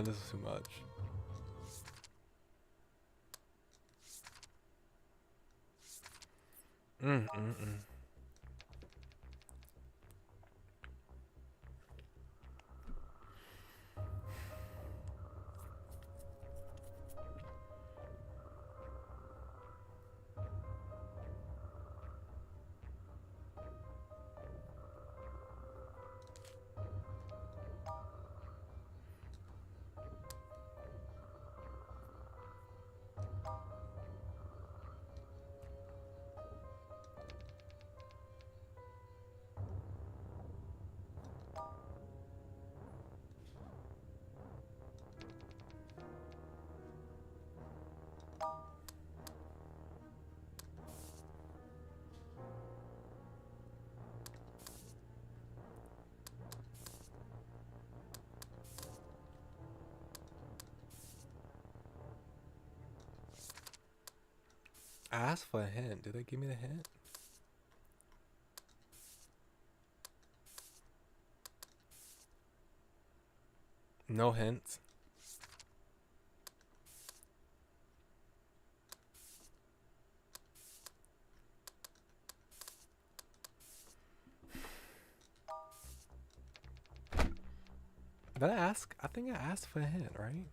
This is too much. I asked for a hint. Did they give me the hint? No hints. Did I ask? I think I asked for a hint, right?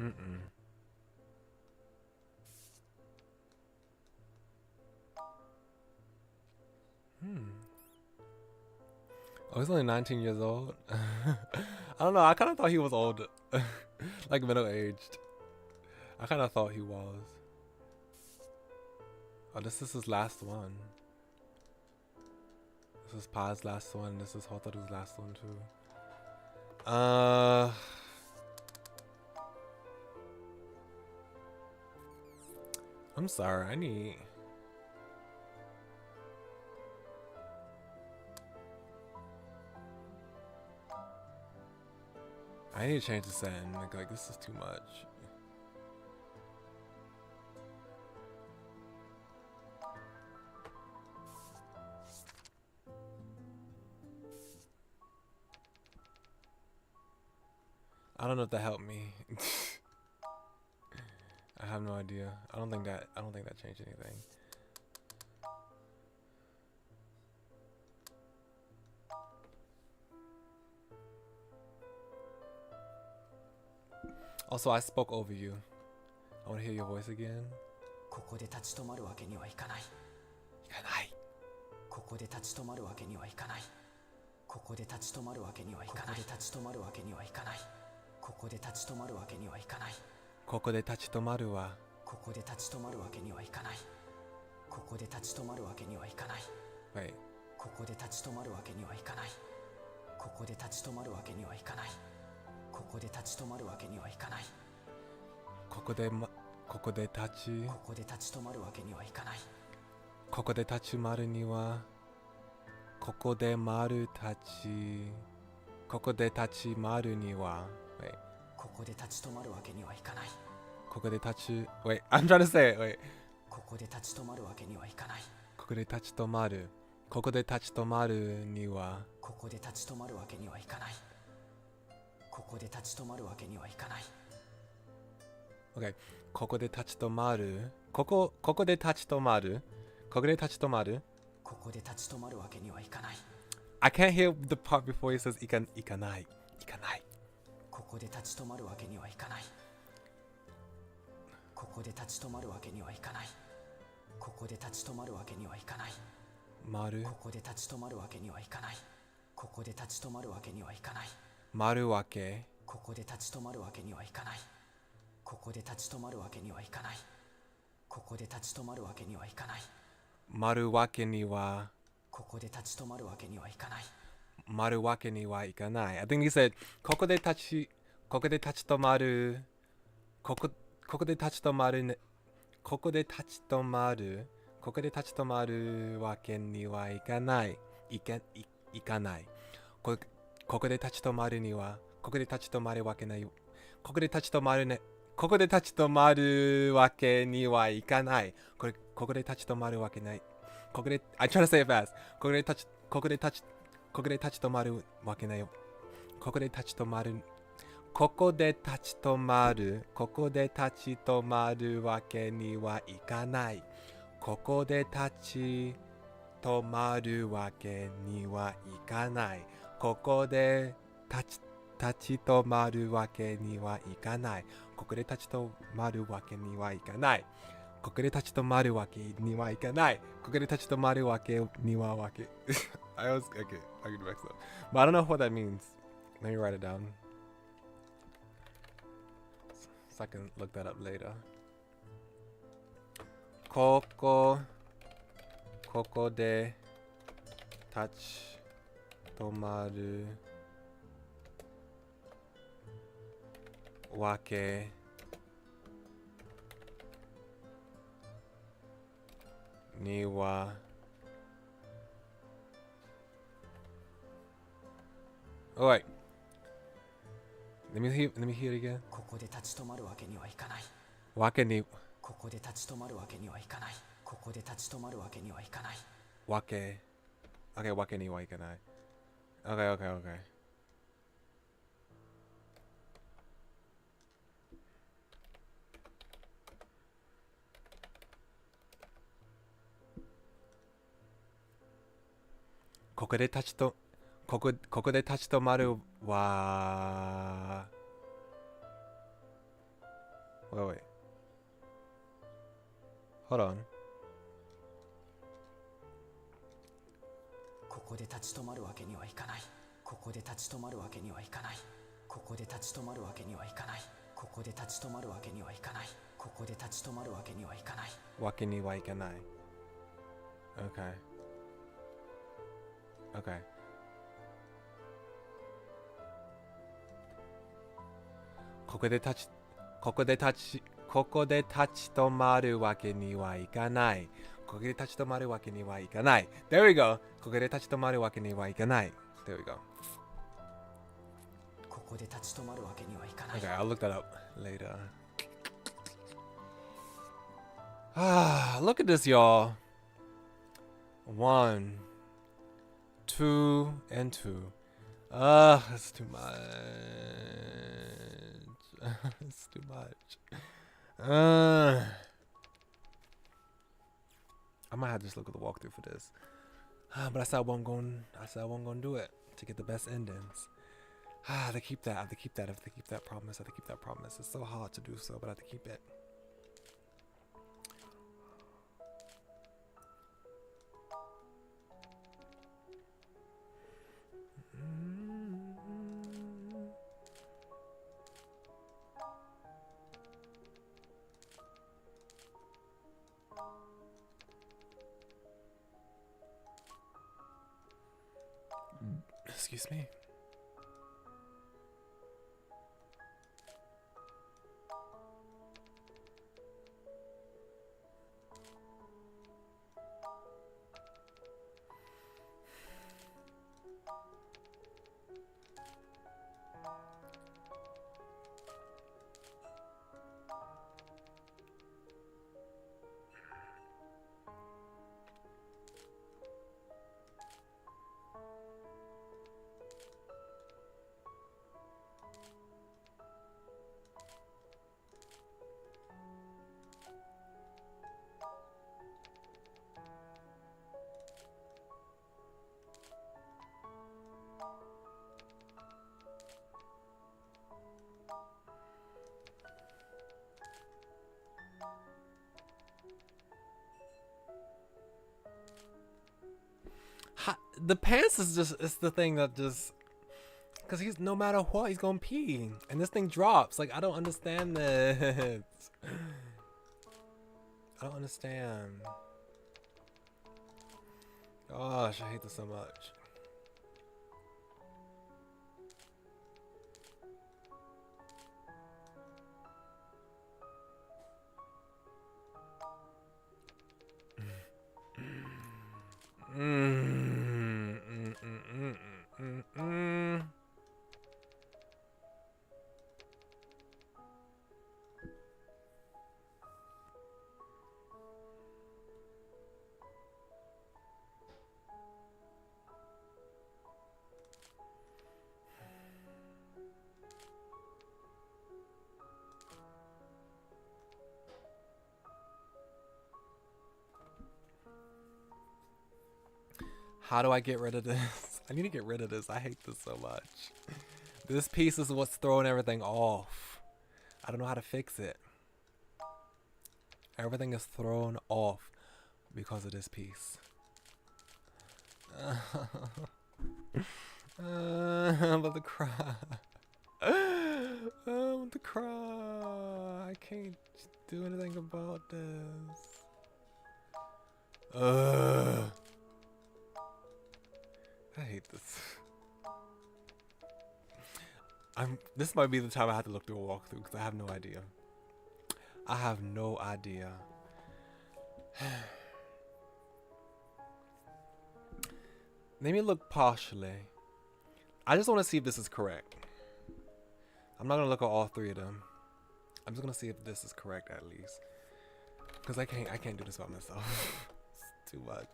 Mm-mm. Oh, he's only 19 years old. I don't know. I kind of thought he was old, like middle aged. I kind of thought he was. Oh, this is his last one. This is Pa's last one. This is Hotaru's last one too. I'm sorry. I need to change the setting. Like this is too much. I don't know if that helped me. I have no idea. I don't think that changed anything. Also, I spoke over you. I want to hear your voice again. ここで立ち止まるわけにはいかない。いかない。ここで立ち止まるわけにはいかない。ここで立ち止まるわけにはいかない。ここで立ち止まるわけにはいかない。ここで立ち止まるわけにはいかない。ここで立ち止まるわ。ここで立ち止まるわけにはいかない。ここで立ち止まるわけにはいかない。Wait. ここで立ち止まるわけにはいかない。ここで立ち止まるわけにはいかない。ここで立ち止まるわけにはいかない。ここで立ち。ここで立ち止まるわけにはいかない。ここで立ちまるには。ここで丸立ち。ここで立ちまるには。Wait. ここで立ち止まるわけにはいかない。ここで立ち。Wait, I'm trying to say it. Wait. ここで立ち止まるわけにはいかない。ここで立ち止まる。ここで立ち止まるには。ここで立ち止まるわけにはいかない。ここで立ち止まるわけにはいかない。Okay. ここで立ち止まる。ここで立ち止まる。ここで立ち止まる。ここで立ち止まるわけにはいかない。I can't hear the part before he says いかない。いかない。ここで立ち止まるわけにはいかない。ここで立ち止まるわけにはいかない。ここで立ち止まるわけにはいかない。丸。ここで立ち止まるわけにはいかない。ここで立ち止まるわけにはいかない。丸わけ。ここで立ち止まるわけにはいかない。ここで立ち止まるわけにはいかない。ここで立ち止まるわけにはいかない。丸わけには。ここで立ち止まるわけにはいかない。丸わけにはいかない。I think he said ここで立ち止まる。ここで立ち止まるね。ここで立ち止まる。ここで立ち止まるわけにはいかない。いかない。ここで立ち止まるには。ここで立ち止まるわけない。ここで立ち止まるね。ここで立ち止まるわけにはいかない。ここで立ち止まるわけない。ここで I try to say it fast. ここで立ち止まるわけないよ。ここで立ち止まる。ここで立ち止まる。ここで立ち止まるわけにはいかない。ここで立ち止まるわけにはいかない。ここで立ち止まるわけにはいかない。ここで立ち止まるわけにはいかない。ここで立ち止まるわけにはいかない。ここで立ち止まるわけにはわけ。I was okay. I can mix up. But I don't know what that means. Let me write it down. So I can look that up later. ここで立ち止まるわけにはAlright. Let me hear it again. ここで立ち止まるわけにはいかない。わけにここで立ち止まるわけにはいかない。ここで立ち止まるわけにはいかない。わけ Okay, わけにはいかない。Okay. ここで立ち止まるは Wait. Hold on. ここで立ち止まるわけにはいかない。ここで立ち止まるわけにはいかない。ここで立ち止まるわけにはいかない。ここで立ち止まるわけにはいかない。ここで立ち止まるわけにはいかない。わけにはいかない。Okay. Okay. ここで立ち止まるわけにはいかない。ここで立ち止まるわけにはいかない。There we go. ここで立ち止まるわけにはいかない。There we go. ここで立ち止まるわけにはいかない。 Okay, I'll look that up later. Ah, look at this, y'all. 1, 2, and 2. It's too much. It's too much. I might have to just look at the walkthrough for this. But I said I wasn't gonna do it to get the best endings. I have to keep that. I have to keep that. I have to keep that promise. I have to keep that promise. It's so hard to do so, but I have to keep it. Excuse me. The pants is just, it's the thing that just, because he's, no matter what, he's gonna pee. And this thing drops. Like, I don't understand this. I don't understand. Gosh, I hate this so much. How do I get rid of this? I need to get rid of this. I hate this so much. This piece is what's throwing everything off. I don't know how to fix it. Everything is thrown off because of this piece. I'm about to cry. I'm about to cry. I can't do anything about this. I hate this. This might be the time I have to look through a walkthrough because I have no idea. I have no idea. Let me look partially. I just want to see if this is correct. I'm not gonna look at all three of them. I'm just gonna see if this is correct at least. Because I can't do this by myself. It's too much.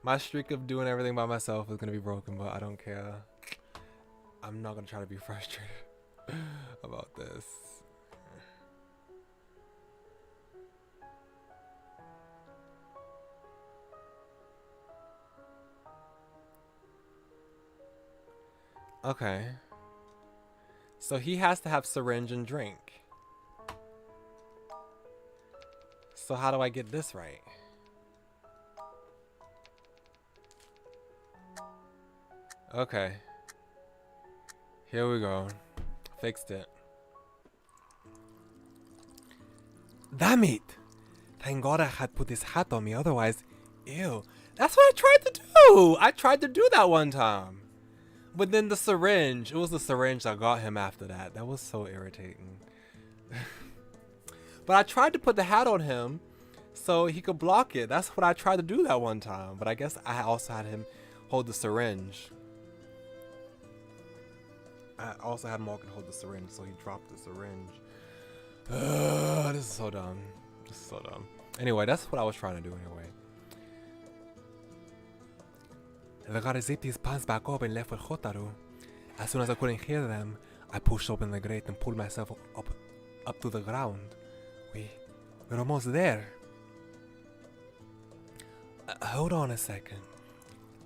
My streak of doing everything by myself is gonna be broken, but I don't care. I'm not gonna try to be frustrated about this. Okay. So he has to have syringe and drink. So how do I get this right? Okay. Here we go. Fixed it. Damn it! Thank God I had put this hat on me, otherwise, ew. That's what I tried to do! I tried to do that one time. But then the syringe, it was the syringe that got him after that. That was so irritating. But I tried to put the hat on him so he could block it. That's what I tried to do that one time. But I guess I also had him hold the syringe. I also had Morgan hold the syringe, so he dropped the syringe. This is so dumb. This is so dumb. Anyway, that's what I was trying to do anyway. I gotta zip these pants back up and left with Hotaru. As soon as I couldn't hear them, I pushed open the grate and pulled myself up to the ground. We're almost there. Hold on a second.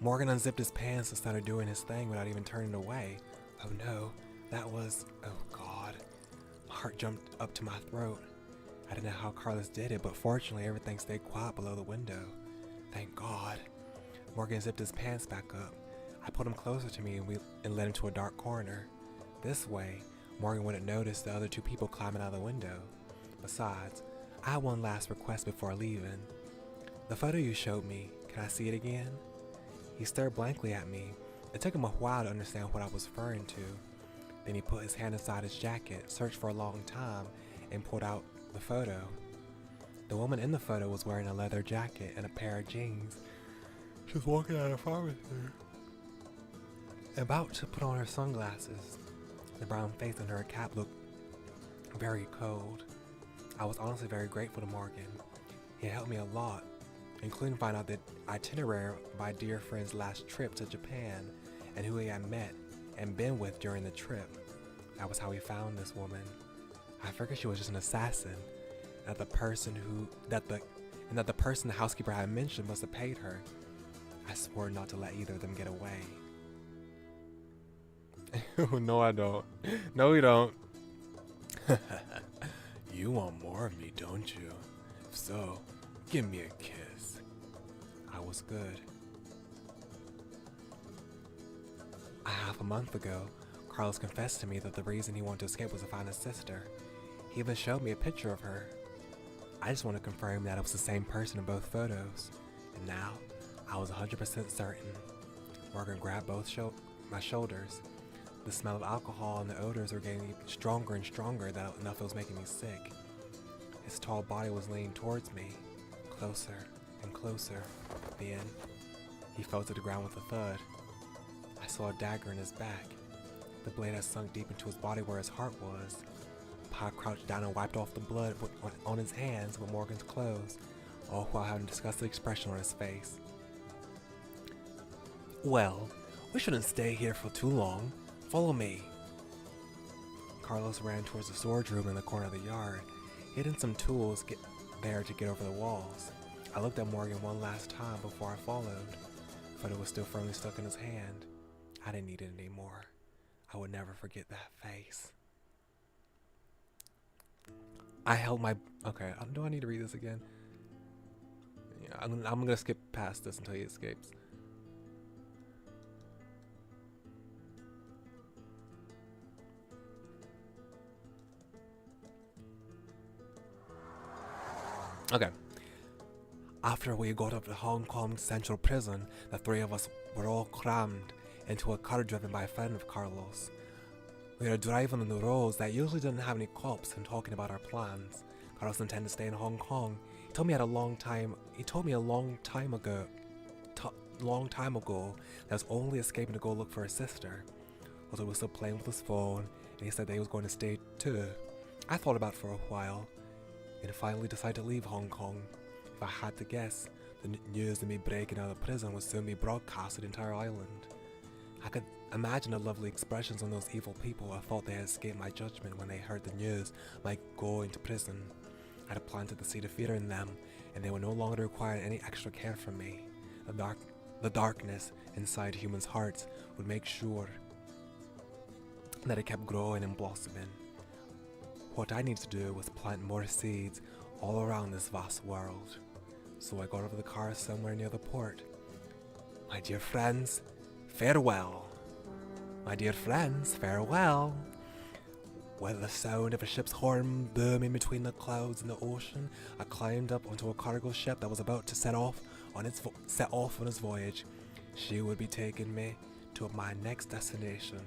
Morgan unzipped his pants and started doing his thing without even turning away. Oh no, that was... Oh God. My heart jumped up to my throat. I didn't know how Carlos did it, but fortunately everything stayed quiet below the window. Thank God. Morgan zipped his pants back up. I pulled him closer to me and led him to a dark corner. This way, Morgan wouldn't notice the other two people climbing out of the window. Besides, I had one last request before leaving. The photo you showed me, can I see it again? He stared blankly at me. It took him a while to understand what I was referring to. Then he put his hand inside his jacket, searched for a long time, and pulled out the photo. The woman in the photo was wearing a leather jacket and a pair of jeans. She was walking out of the pharmacy, about to put on her sunglasses. The brown face under her cap looked very cold. I was honestly very grateful to Morgan. He helped me a lot, including find out the itinerary of my dear friend's last trip to Japan and who he had met and been with during the trip. That was how he found this woman. I figured she was just an assassin, that the person the housekeeper had mentioned must have paid her. I swore not to let either of them get away. No, I don't. No, we don't. You want more of me, don't you? If so, give me a kiss. I was good. Half a month ago, Carlos confessed to me that the reason he wanted to escape was to find his sister. He even showed me a picture of her. I just want to confirm that it was the same person in both photos. And now, I was 100% certain. Morgan grabbed both my shoulders. The smell of alcohol and the odors were getting stronger and stronger enough it was making me sick. His tall body was leaning towards me, closer and closer. Then, he fell to the ground with a thud. I saw a dagger in his back. The blade had sunk deep into his body where his heart was. Pa crouched down and wiped off the blood on his hands with Morgan's clothes, all while having a disgusted expression on his face. Well, we shouldn't stay here for too long. Follow me. Carlos ran towards the storage room in the corner of the yard, hitting some tools there to get over the walls. I looked at Morgan one last time before I followed, but it was still firmly stuck in his hand. I didn't need it anymore. I would never forget that face. I held my... Okay, do I need to read this again? Yeah, I'm gonna skip past this until he escapes. Okay. After we got up to Hong Kong Central Prison, the three of us were all crammed into a car driven by a friend of Carlos. We were driving on the roads that usually didn't have any cops and talking about our plans. Carlos intended to stay in Hong Kong. He told me a long time ago that he was only escaping to go look for his sister. Although he was still playing with his phone, and he said that he was going to stay too. I thought about it for a while, and finally decided to leave Hong Kong. If I had to guess, the news of me breaking out of prison would soon be broadcast to the entire island. I could imagine the lovely expressions on those evil people who thought they had escaped my judgment when they heard the news of my going to prison. I had planted the seed of fear in them, and they would no longer require any extra care from me. The darkness inside humans' hearts would make sure that it kept growing and blossoming. What I needed to do was plant more seeds all around this vast world. So I got over the car somewhere near the port. My dear friends, farewell. My dear friends, farewell. With the sound of a ship's horn booming between the clouds and the ocean, I climbed up onto a cargo ship that was about to set off on its voyage. She would be taking me to my next destination.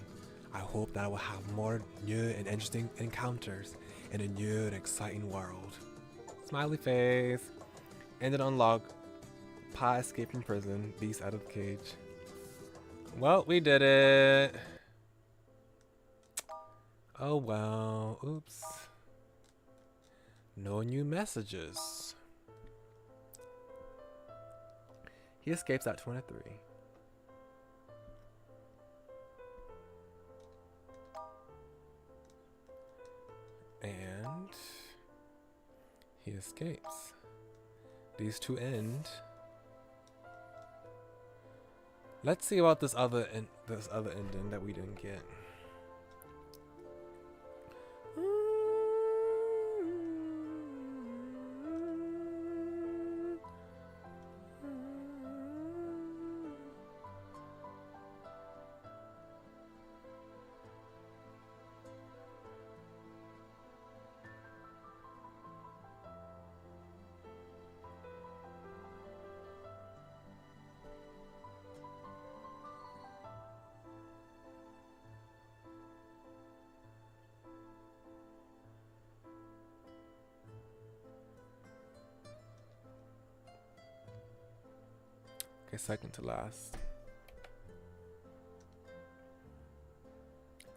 I hope that I will have more new and interesting encounters in a new and exciting world. Smiley face. Ended on log. Pa escaped from prison. Beast out of the cage. Well, we did it. Oh well. Oops. No new messages. He escapes at 23. And he escapes. These two end. Let's see about this other ending that we didn't get. Okay, second to last.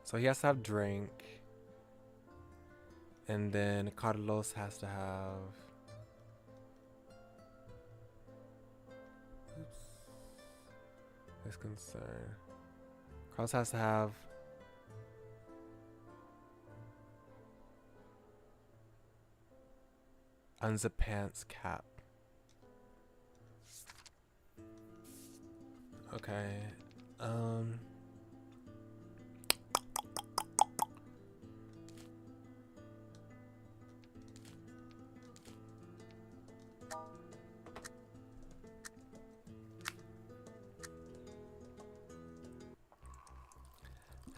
So he has to have drink. And then Carlos has to have... Oops. His concern. Carlos has to have... unzip pants cap. Okay.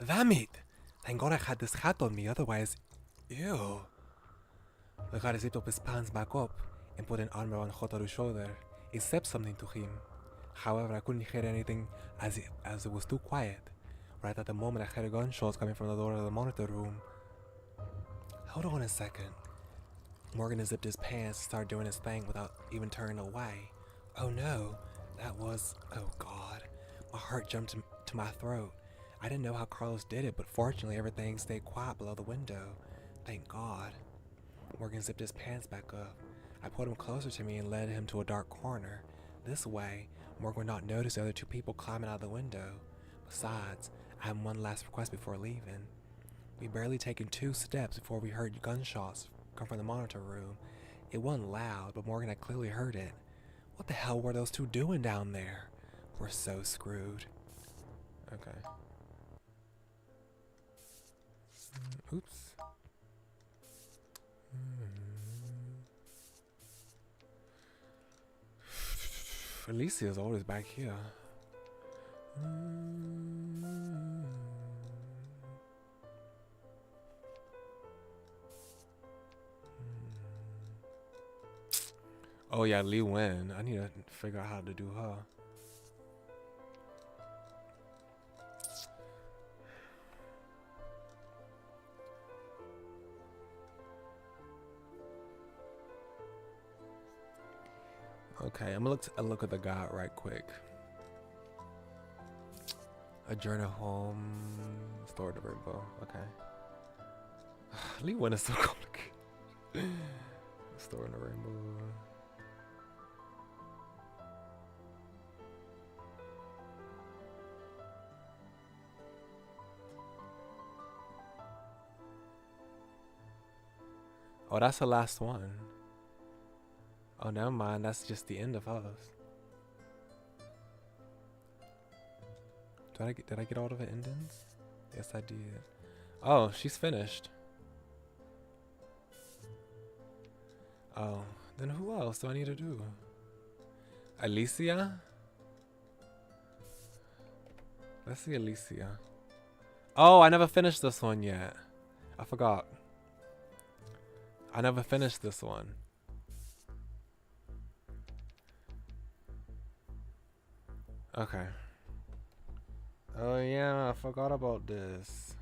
Damn it! Thank God I had this hat on me, otherwise... Ew. The guy zipped up his pants back up and put an arm around Hotaru's shoulder. It said something to him. However, I couldn't hear anything as it was too quiet. Right at the moment, I heard gunshots coming from the door of the monitor room. Hold on a second. Morgan zipped his pants and started doing his thing without even turning away. Oh no, that was... Oh God. My heart jumped to my throat. I didn't know how Carlos did it, but fortunately everything stayed quiet below the window. Thank God. Morgan zipped his pants back up. I pulled him closer to me and led him to a dark corner. This way, Morgan would not notice the other two people climbing out of the window. Besides, I had one last request before leaving. We barely taken 2 steps before we heard gunshots come from the monitor room. It wasn't loud, but Morgan had clearly heard it. What the hell were those two doing down there? We're so screwed. Okay. Oops. Alicia's always back here. Oh yeah, Lee Wen. I need to figure out how to do her. Okay, I'm gonna look at the guide right quick. A journey home, store the rainbow. Okay. Lee Wen is so complicated. Store in the rainbow. Oh, that's the last one. Oh, never mind. That's just the end of hers. Did I get all of the endings? Yes, I did. Oh, she's finished. Oh, then who else do I need to do? Alicia? Let's see Alicia. Oh, I never finished this one yet. I forgot. I never finished this one. Okay. Oh yeah, I forgot about this.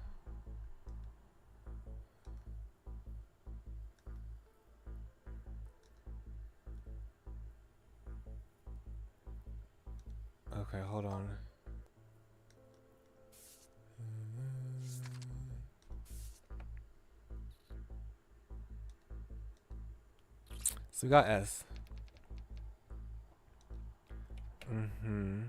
Okay, hold on. So we got S. Mm-hmm.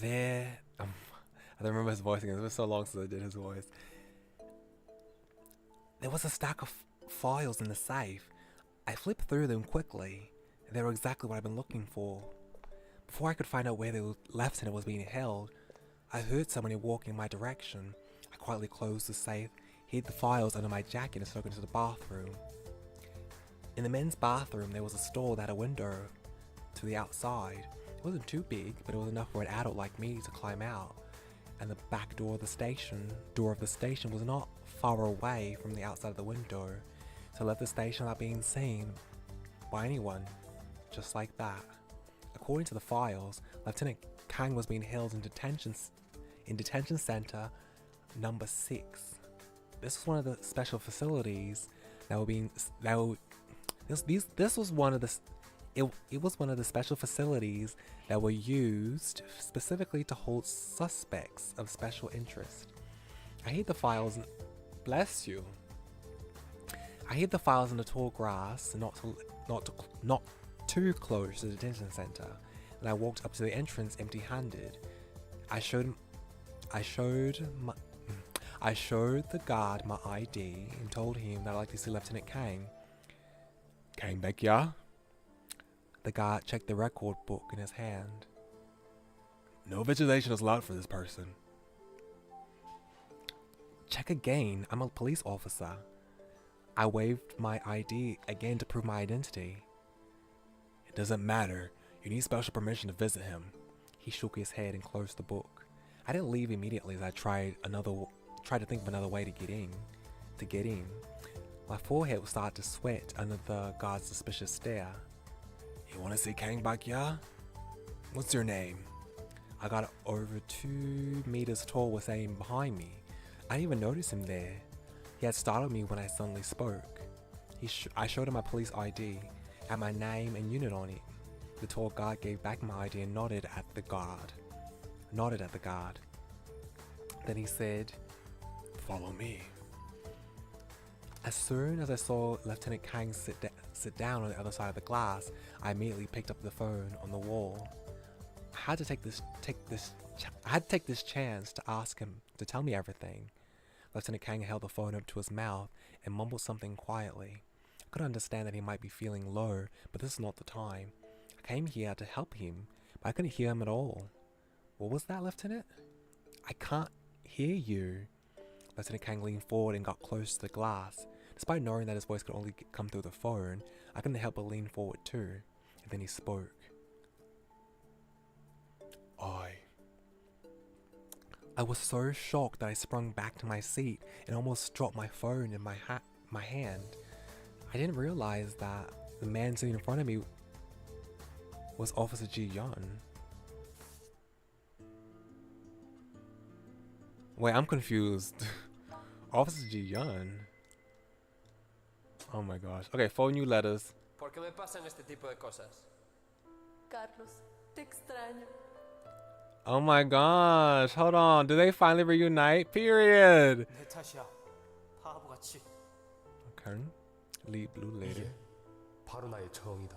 There. I don't remember his voice again. It was so long since I did his voice. There was a stack of files in the safe. I flipped through them quickly. They were exactly what I've been looking for. Before I could find out where the lieutenant was being held, I heard somebody walking in my direction. I quietly closed the safe, hid the files under my jacket, and snuck into the bathroom. In the men's bathroom, there was a stall that had a window to the outside. It wasn't too big, but it was enough for an adult like me to climb out. And the back door of the station was not far away from the outside of the window, so I left the station without being seen by anyone, just like that. According to the files, Lieutenant Kang was being held in detention center number 6. This was one of the special facilities that were being this was one of the it was one of the special facilities that were used specifically to hold suspects of special interest. I hid the files. Bless you. I hid the files in the tall grass, not too close to the detention center. And I walked up to the entrance empty-handed. I showed the guard my ID and told him that I'd like to see Lieutenant Kang. Kang back, yeah? The guard checked the record book in his hand. No vigilation is allowed for this person. Check again. I'm a police officer. I waved my ID again to prove my identity. It doesn't matter. You need special permission to visit him. He shook his head and closed the book. I didn't leave immediately as I tried to think of another way to get in. My forehead would start to sweat under the guard's suspicious stare. You want to see Kang back, yeah? What's your name? I got over 2 meters tall was aiming behind me. I didn't even notice him there. He had startled me when I suddenly spoke. I showed him my police ID, had my name and unit on it. The tall guard gave back my ID and nodded at the guard. Then he said, "Follow me." As soon as I saw Lieutenant Kang sit down on the other side of the glass, I immediately picked up the phone on the wall. I had to take this chance to ask him to tell me everything. Lieutenant Kang held the phone up to his mouth and mumbled something quietly. I could understand that he might be feeling low, but this is not the time. I came here to help him, but I couldn't hear him at all. What was that, Lieutenant? I can't hear you. Lieutenant Kang leaned forward and got close to the glass. Despite knowing that his voice could only come through the phone, I couldn't help but lean forward too. And then he spoke. I was so shocked that I sprung back to my seat and almost dropped my phone in my hand. I didn't realize that the man sitting in front of me was Officer Ji-yeon. Wait, I'm confused. Officer Ji-yeon? Oh my gosh. Okay, 4 new letters. ¿Por qué me pasan este tipo de cosas? Carlos, te extraño. Oh my gosh. Hold on. Do they finally reunite? Period. 내 탓이야. 바보같이. Okay. Leave blue later. 이게 바로 나의 정의다.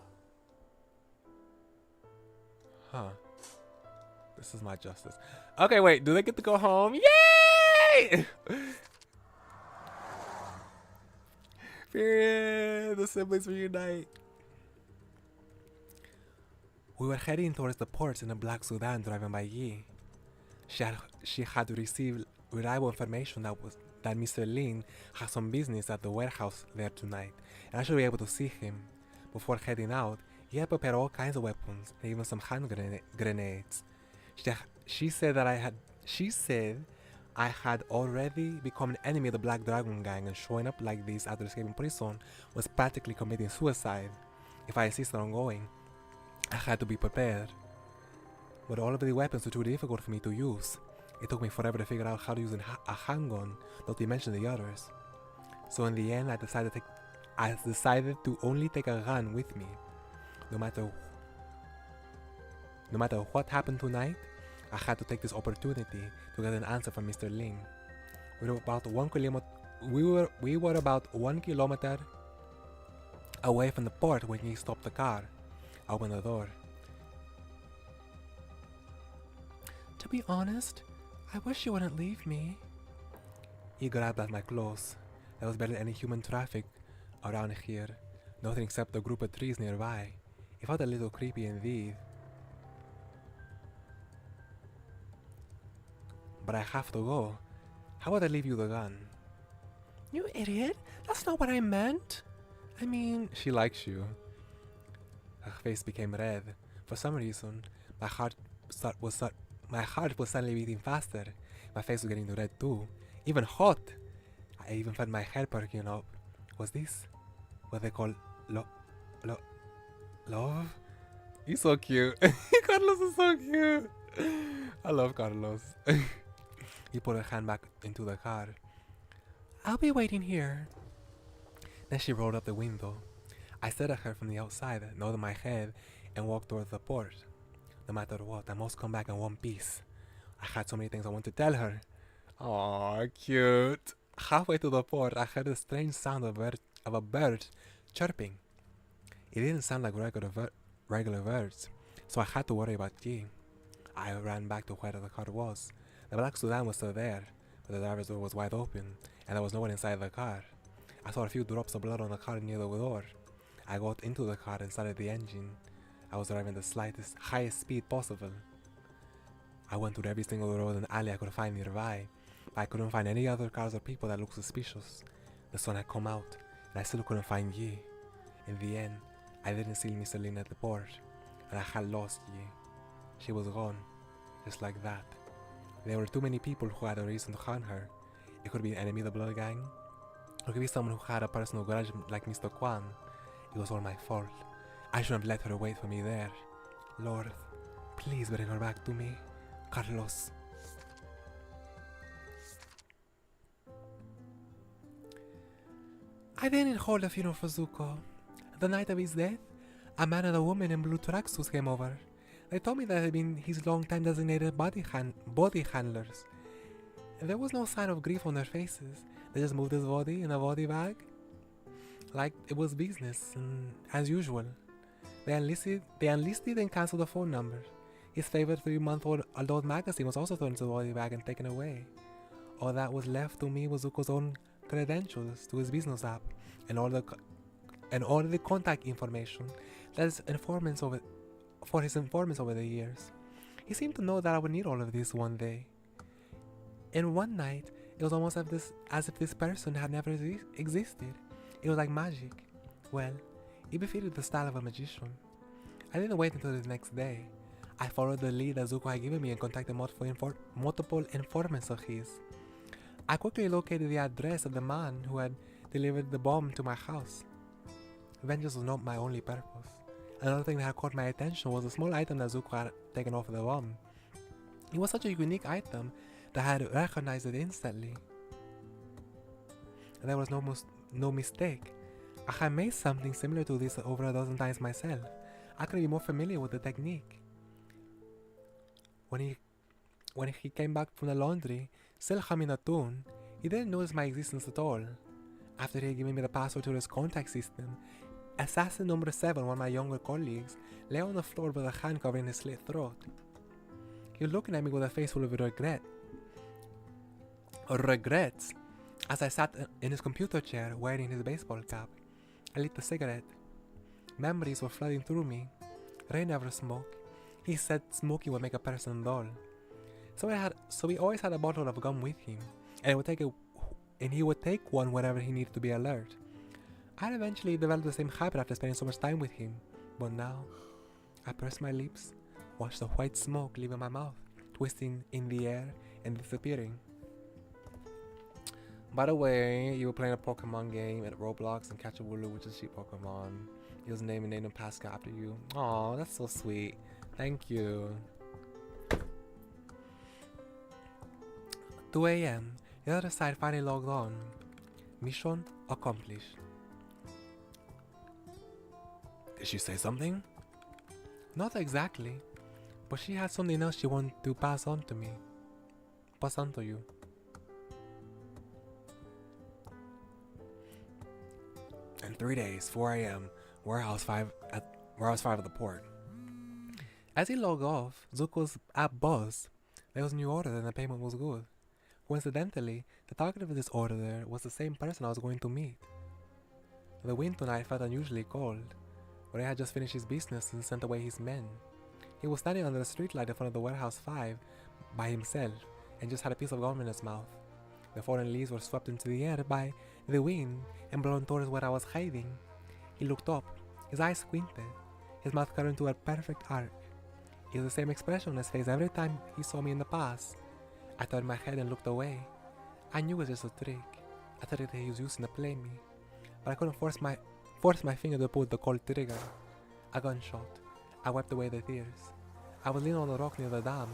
Huh. This is my justice. Okay, wait. Do they get to go home? Yay! Period. The siblings reunite. We were heading towards the ports in a black sedan driven by Yi. She had received reliable information that Mr. Lin had some business at the warehouse there tonight, and I should be able to see him. Before heading out, he had prepared all kinds of weapons and even some hand grenades. She said I had already become an enemy of the Black Dragon gang, and showing up like this after escaping prison was practically committing suicide. If I insisted on going, I had to be prepared. But all of the weapons were too difficult for me to use. It took me forever to figure out how to use a handgun, not to mention the others. So in the end, I decided to only take a gun with me. No matter what happened tonight, I had to take this opportunity to get an answer from Mr. Ling. We were about 1 kilometer away from the port when he stopped the car. I opened the door. To be honest, I wish you wouldn't leave me. He grabbed at my clothes. There was barely any human traffic around here, nothing except a group of trees nearby. It felt a little creepy indeed. But I have to go. How about I leave you the gun? You idiot! That's not what I meant! I mean, she likes you. Her face became red. For some reason, my heart was suddenly beating faster. My face was getting red too. Even hot. I even felt my head perking up. Was this what they call love? He's so cute. Carlos is so cute. I love Carlos. He put her hand back into the car. I'll be waiting here. Then she rolled up the window. I stared at her from the outside, nodded my head, and walked towards the port. No matter what, I must come back in one piece. I had so many things I want to tell her. Aww, cute. Halfway to the port, I heard a strange sound of a bird chirping. It didn't sound like regular birds, so I had to worry about Yi. I ran back to where the car was. The black sedan was still there, but the driver's door was wide open, and there was no one inside the car. I saw a few drops of blood on the car near the door. I got into the car and started the engine. I was driving the highest speed possible. I went through every single road and alley I could find nearby, but I couldn't find any other cars or people that looked suspicious. The sun had come out, and I still couldn't find Yi. In the end, I didn't see Mr. Lin at the port, and I had lost Yi. She was gone, just like that. There were too many people who had a reason to harm her. It could be an enemy of the blood gang, or it could be someone who had a personal grudge like Mr. Kwan. It was all my fault. I should have let her wait for me there. Lord, please bring her back to me. Carlos. I didn't hold a funeral for Zuko. The night of his death, a man and a woman in blue tracksuits came over. They told me that had been his long-time designated body handlers. And there was no sign of grief on their faces. They just moved his body in a body bag, like it was business, and as usual. They enlisted and cancelled the phone number. His favorite 3-month-old adult magazine was also thrown into the body bag and taken away. All that was left to me was Zuko's own credentials to his business app and all the contact information that his informants over the years. He seemed to know that I would need all of this one day. In one night, it was almost as if this person had never existed. It was like magic. Well, it befitted the style of a magician. I didn't wait until the next day. I followed the lead that Zuko had given me and contacted multiple informants of his. I quickly located the address of the man who had delivered the bomb to my house. Vengeance was not my only purpose. Another thing that had caught my attention was a small item that Zuko had taken off the bomb. It was such a unique item that I had recognized it instantly. There was no mistake. I had made something similar to this over a dozen times myself. I could be more familiar with the technique. When he When he came back from the laundry, still humming a tune, he didn't notice my existence at all. After he had given me the password to his contact system, assassin number 7, one of my younger colleagues, lay on the floor with a hand covering his slit throat. He was looking at me with a face full of regrets as I sat in his computer chair wearing his baseball cap. I lit a cigarette. Memories were flooding through me. Ray never smoked. He said smoking would make a person dull. So he always had a bottle of gum with him, and he would take one whenever he needed to be alert. I eventually developed the same habit after spending so much time with him, but now I pursed my lips, watched the white smoke leaving my mouth, twisting in the air and disappearing. By the way, you were playing a Pokemon game at Roblox and Catch a Wooloo, which is cheap Pokemon. He was named Pascal after you. Aw, that's so sweet. Thank you. 2 a.m. The other side finally logged on. Mission accomplished. Did she say something? Not exactly, but she had something else she wanted to pass on to me. Pass on to you. In 3 days, 4 a.m., warehouse 5 at the port. As he logged off, Zuko's app buzzed. There was a new order and the payment was good. Coincidentally, the target of this order was the same person I was going to meet. The wind tonight felt unusually cold. Ray had just finished his business and sent away his men. He was standing under the streetlight in front of the warehouse 5 by himself and just had a piece of gum in his mouth. The fallen leaves were swept into the air by the wind and blown towards where I was hiding. He looked up, his eyes squinted, his mouth curled into a perfect arc. He had the same expression on his face every time he saw me in the past. I turned my head and looked away. I knew it was just a trick that he was using to play me, but I couldn't force my finger to pull the cold trigger. A gunshot. I wiped away the tears. I was leaning on the rock near the dam,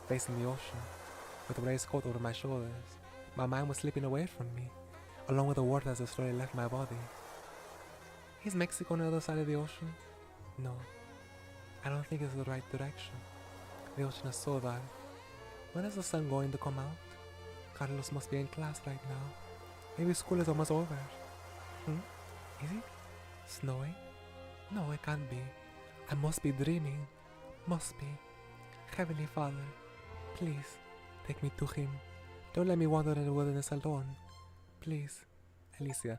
facing the ocean, with Ray's coat over my shoulders. My mind was slipping away from me, along with the water as it slowly left my body. Is Mexico on the other side of the ocean? No, I don't think it's the right direction. The ocean is so dark. When is the sun going to come out? Carlos must be in class right now. Maybe school is almost over. Is it? Snowing? No, it can't be. I must be dreaming. Must be. Heavenly Father, please, take me to him. Don't let me wander in the wilderness alone. Please. Alicia,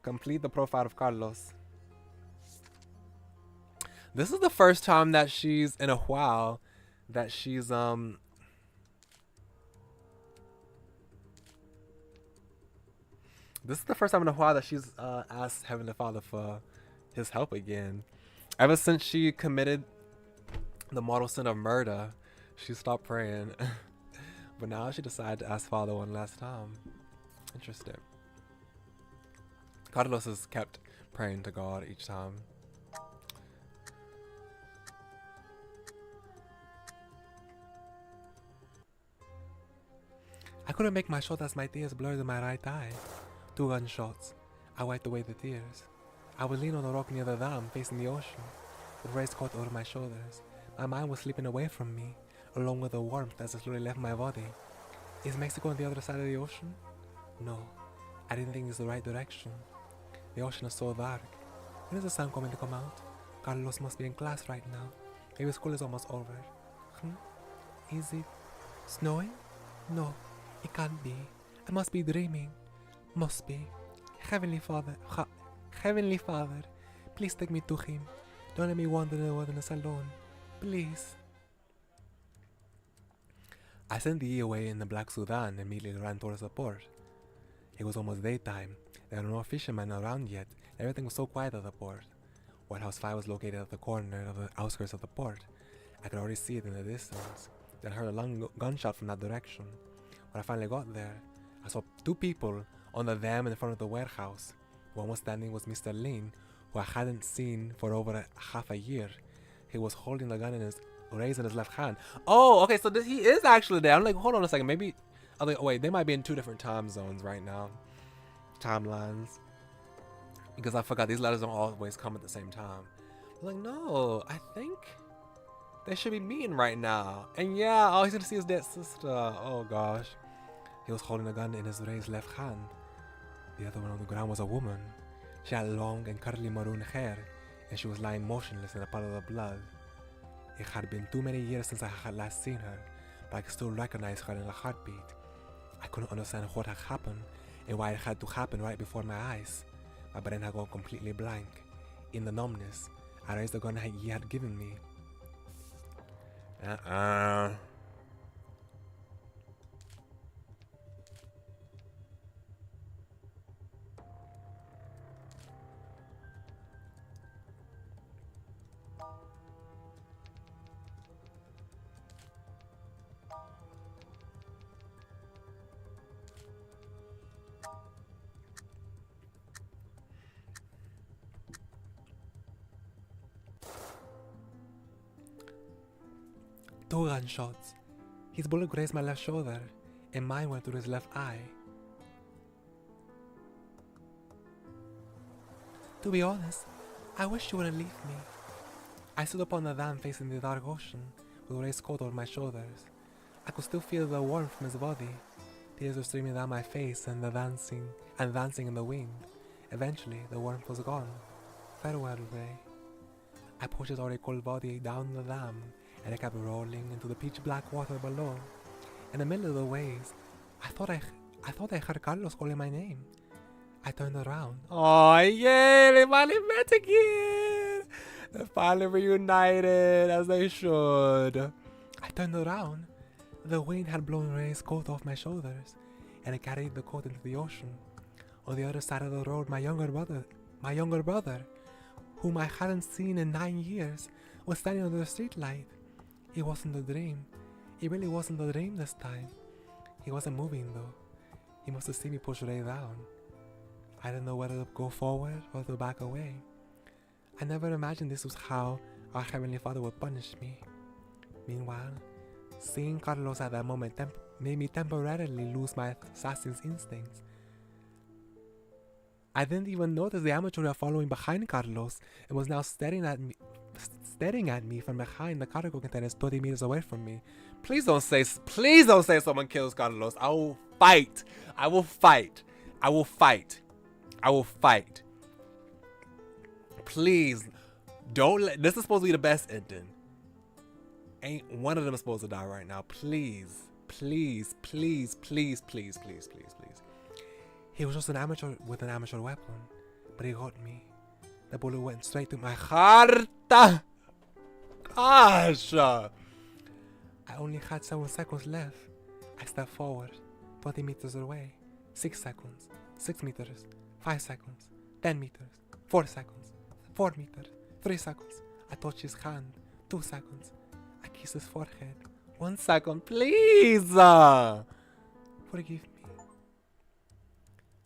complete the profile of Carlos. This is the first time that she's, in a while, that she's, This is the first time in a while that she's asked Heavenly Father for his help again. Ever since she committed the mortal sin of murder, she stopped praying. But now she decided to ask Father one last time. Interesting. Carlos has kept praying to God each time. I couldn't make my shot as my tears blurred in my right eye. 2 gunshots. I wiped away the tears. I was leaning on a rock near the dam, facing the ocean, with Ray's coat over my shoulders. My mind was slipping away from me, along with the warmth as it slowly left my body. Is Mexico on the other side of the ocean? No, I didn't think it's the right direction. The ocean is so dark. When is the sun going to come out? Carlos must be in class right now. Maybe school is almost over. Is it snowing? No, it can't be. I must be dreaming. Must be. Heavenly Father, please take me to him. Don't let me wander in the wilderness alone. Please. I sent the away in the Black Sudan and immediately ran towards the port. It was almost daytime. There were no fishermen around yet. Everything was so quiet at the port. Warehouse 5 was located at the corner of the outskirts of the port. I could already see it in the distance. Then I heard a long gunshot from that direction. When I finally got there, I saw 2 people on the dam in front of the warehouse. One was standing was Mr. Lin, who I hadn't seen for over half a year. He was holding the gun raised in his left hand. Oh, okay, so he is actually there. I'm like, hold on a second, maybe. I'm like, oh, wait, they might be in 2 different time zones right now. Timelines. Because I forgot these letters don't always come at the same time. I'm like, no, I think They should be meeting right now. And yeah, all he's gonna see is that sister. Oh gosh. He was holding a gun in his raised left hand. The other one on the ground was a woman. She had long and curly maroon hair, and she was lying motionless in a puddle of blood. It had been too many years since I had last seen her, but I could still recognize her in a heartbeat. I couldn't understand what had happened and why it had to happen right before my eyes. My brain had gone completely blank. In the numbness, I raised the gun he had given me. Two gunshots. His bullet grazed my left shoulder, and mine went through his left eye. To be honest, I wish you wouldn't leave me. I stood upon the dam facing the dark ocean, with a raised coat over my shoulders. I could still feel the warmth from his body. Tears were streaming down my face and dancing in the wind. Eventually, the warmth was gone. Farewell, Ray. I pushed his already cold body down the dam, and it kept rolling into the pitch black water below. In the middle of the waves, I thought I heard Carlos calling my name. I turned around. Oh yay! They finally met again. They finally reunited as they should. I turned around. The wind had blown Ray's coat off my shoulders, and it carried the coat into the ocean. On the other side of the road, my younger brother, whom I hadn't seen in 9 years, was standing under the streetlight. It wasn't a dream. It really wasn't a dream this time. He wasn't moving though. He must have seen me push Ray down. I didn't know whether to go forward or to back away. I never imagined this was how our Heavenly Father would punish me. Meanwhile, seeing Carlos at that moment made me temporarily lose my assassin's instincts. I didn't even notice the amateur following behind Carlos and was now staring at me from behind the cargo containers 30 meters away from me. Please don't say someone kills Carlos. I will fight. I will fight. I will fight. I will fight. Please don't let, this is supposed to be the best ending. Ain't one of them supposed to die right now. Please, please, please, please, please, please, please, please. He was just an amateur with an amateur weapon, but he got me. The bullet went straight to my heart. Gosh. I only had 7 seconds left. I stepped forward, 20 meters away. 6 seconds, 6 meters, 5 seconds, 10 meters, 4 seconds, 4 meters, 3 seconds. I touched his hand, 2 seconds. I kissed his forehead. 1 second, please. Forgive me.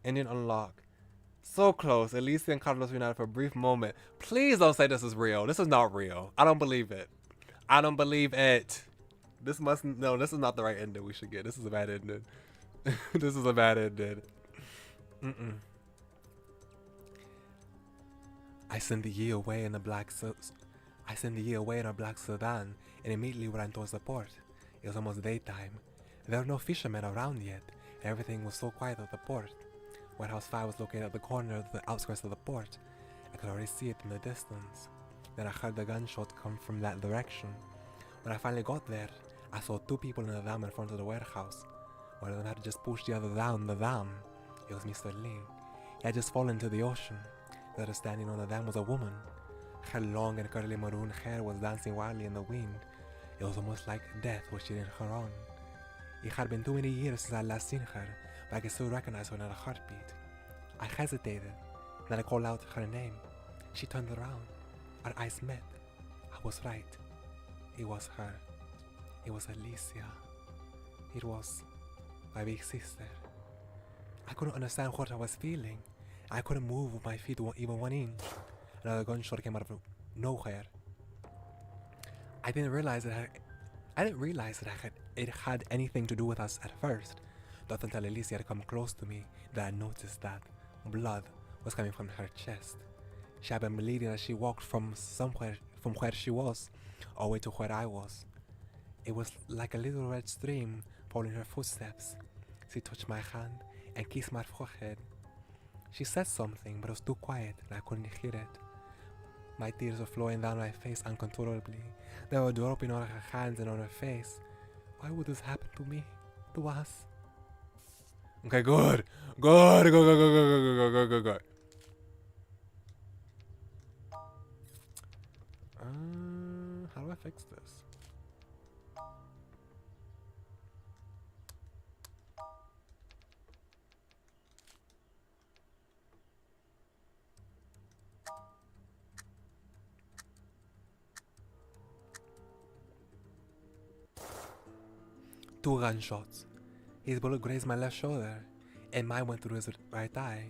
Engine unlock. So close. Alicia and Carlos reunited for a brief moment. Please don't say this is real. This is not real. I don't believe it. I don't believe it. This is not the right ending we should get. This is a bad ending. This is a bad ending. I sent the year away in a black sedan and immediately ran towards the port. It was almost daytime. There were no fishermen around yet. Everything was so quiet at the port. Warehouse 5 was located at the corner of the outskirts of the port. I could already see it in the distance. Then I heard the gunshot come from that direction. When I finally got there, I saw 2 people in the dam in front of the warehouse. One of them had just pushed the other down the dam. It was Mr. Lin. He had just fallen into the ocean. The other standing on the dam was a woman. Her long and curly maroon hair was dancing wildly in the wind. It was almost like death was cheering her on. It had been too many years since I had last seen her, but I could still recognize her in a heartbeat. I hesitated, then I called out her name. She turned around. Our eyes met. I was right. It was her. It was Alicia. It was my big sister. I couldn't understand what I was feeling. I couldn't move with my feet even 1 inch. Another gunshot came out of nowhere. I didn't realize that it had anything to do with us at first. Not until Alicia had come close to me that I noticed that blood was coming from her chest. She had been bleeding as she walked from somewhere from where she was, all the way to where I was. It was like a little red stream following her footsteps. She touched my hand and kissed my forehead. She said something, but it was too quiet and I couldn't hear it. My tears were flowing down my face uncontrollably. They were dropping on her hands and on her face. Why would this happen to me? To us? Okay, good. Good, good, good, good, good, good, good, good, good. How do I fix this? Two gunshots. His bullet grazed my left shoulder, and mine went through his right eye.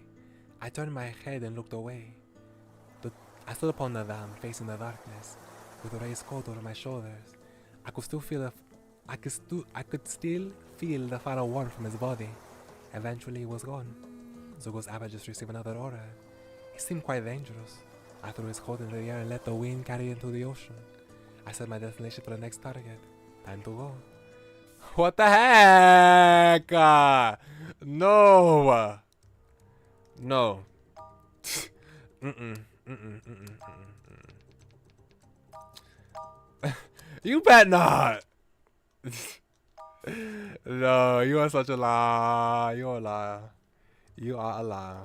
I turned my head and looked away. I stood upon the dam, facing the darkness, with a raised coat over my shoulders. I could still feel the final warmth from his body. Eventually, he was gone. Zogo's Abba just received another order. It seemed quite dangerous. I threw his coat into the air and let the wind carry it into the ocean. I set my destination for the next target. Time to go. What the heck? No. No. You bet not. No, you are such a liar. You are a liar. You are a liar.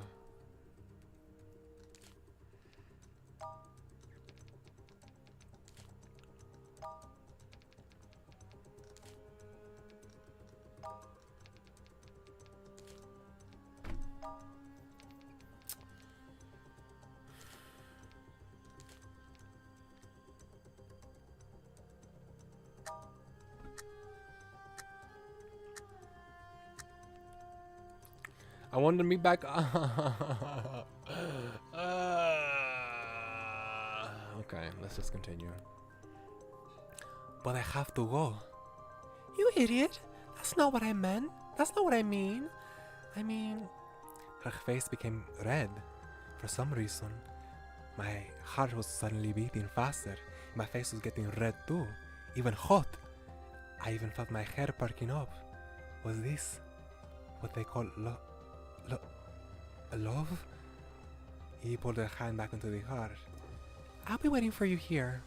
I wanted to meet back. Okay, let's just continue. But I have to go. You idiot! That's not what I meant. That's not what I mean. Her face became red. For some reason, my heart was suddenly beating faster. My face was getting red too, even hot. I even felt my hair perking up. Was this what they call love? He pulled her hand back into the car. I'll be waiting for you here.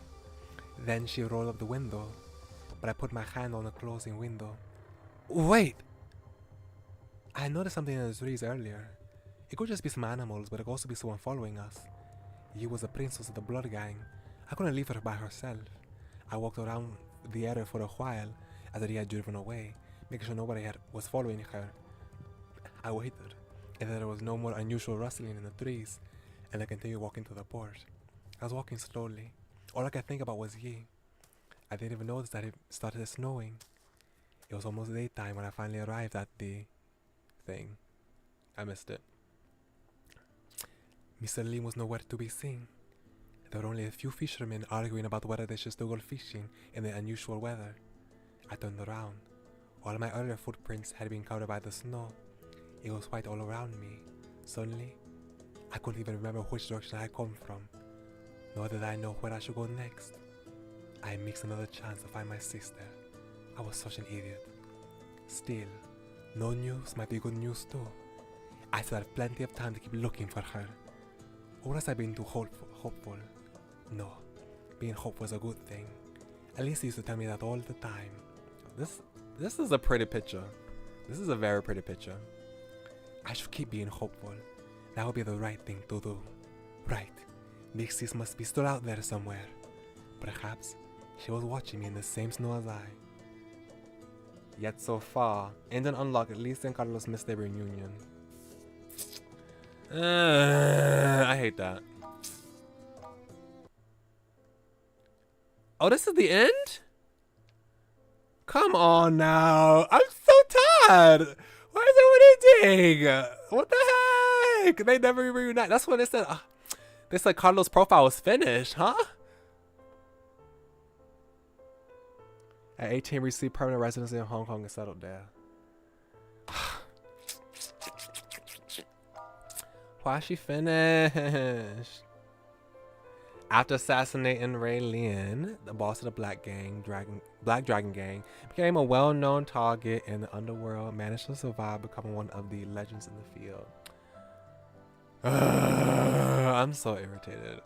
Then she rolled up the window, but I put my hand on the closing window. Wait! I noticed something in the trees earlier. It could just be some animals, but it could also be someone following us. You was the princess of the blood gang. I couldn't leave her by herself. I walked around the area for a while after he had driven away, making sure nobody was following her. I waited, and there was no more unusual rustling in the trees, and I continued walking to the port. I was walking slowly. All I could think about was Yi. I didn't even notice that it started snowing. It was almost daytime when I finally arrived at the thing. I missed it. Mr. Lim was nowhere to be seen. There were only a few fishermen arguing about whether they should still go fishing in the unusual weather. I turned around. All my earlier footprints had been covered by the snow. It was white all around me. Suddenly, I couldn't even remember which direction I had come from, nor did I know where I should go next. I missed another chance to find my sister. I was such an idiot. Still, no news might be good news too. I still had plenty of time to keep looking for her. Or was I being too hopeful? No, being hopeful was a good thing. At least he used to tell me that all the time. This is a pretty picture. This is a very pretty picture. I should keep being hopeful. That would be the right thing to do. Right. Big Sis must be still out there somewhere. Perhaps she was watching me in the same snow as I. Yet so far, Engine unlocked. Lisa and Carlos missed their reunion. I hate that. Oh, this is the end? Come on now. I'm so tired. Why is everyone eating? What the heck? They never reunite. That's when they said Carlos' profile was finished, huh? At 18, received permanent residency in Hong Kong and settled there. Why is she finished? After assassinating Ray Lin, the boss of the Black Dragon Gang, became a well-known target in the underworld, managed to survive, becoming one of the legends in the field. I'm so irritated.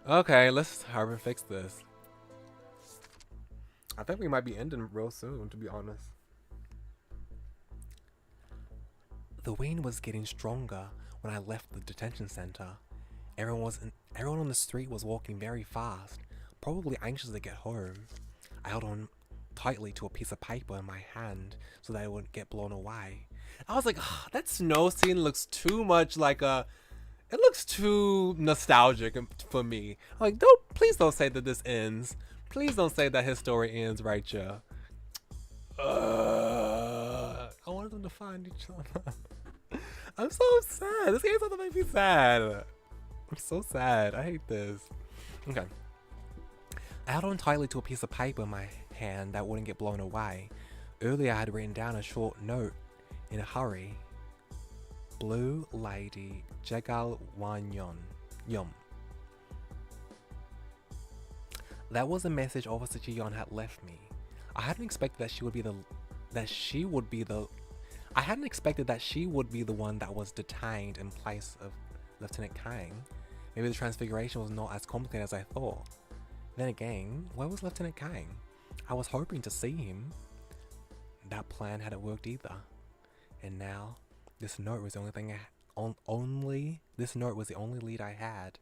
Okay, let's hurry fix this. I think we might be ending real soon, to be honest. The wind was getting stronger when I left the detention center. Everyone on the street was walking very fast, probably anxious to get home. I held on tightly to a piece of paper in my hand so that it wouldn't get blown away. I was like, oh, that snow scene looks too much like a... It looks too nostalgic for me. I'm like, please don't say that this ends. Please don't say that his story ends right here. I wanted them to find each other. I'm so sad. This game's gonna make me sad. I'm so sad. I hate this. Okay. I held on tightly to a piece of paper in my hand that wouldn't get blown away. Earlier I had written down a short note in a hurry. Blue Lady Jegal Wanyon Yum. That was a message Officer Ji-yeon had left me. I hadn't expected that she would be the one that was detained in place of Lieutenant Kang. Maybe the transfiguration was not as complicated as I thought. Then again, where was Lieutenant Kang? I was hoping to see him. That plan hadn't worked either. And now, this note was the only lead I had.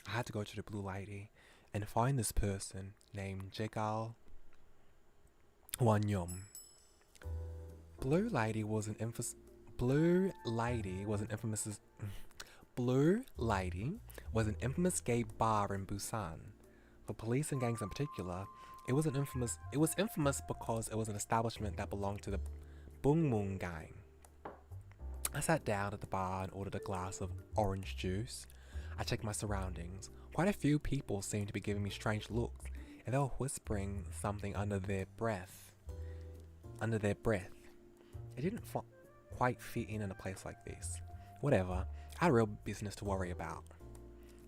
I had to go to the Blue Lady and find this person named Jegal Wanyom. Blue Lady was an infamous gay bar in Busan. For police and gangs in particular, it was infamous because it was an establishment that belonged to the Bungmun gang. I sat down at the bar and ordered a glass of orange juice. I checked my surroundings. Quite a few people seemed to be giving me strange looks, and they were whispering something under their breath. It didn't quite fit in a place like this. Whatever, I had real business to worry about.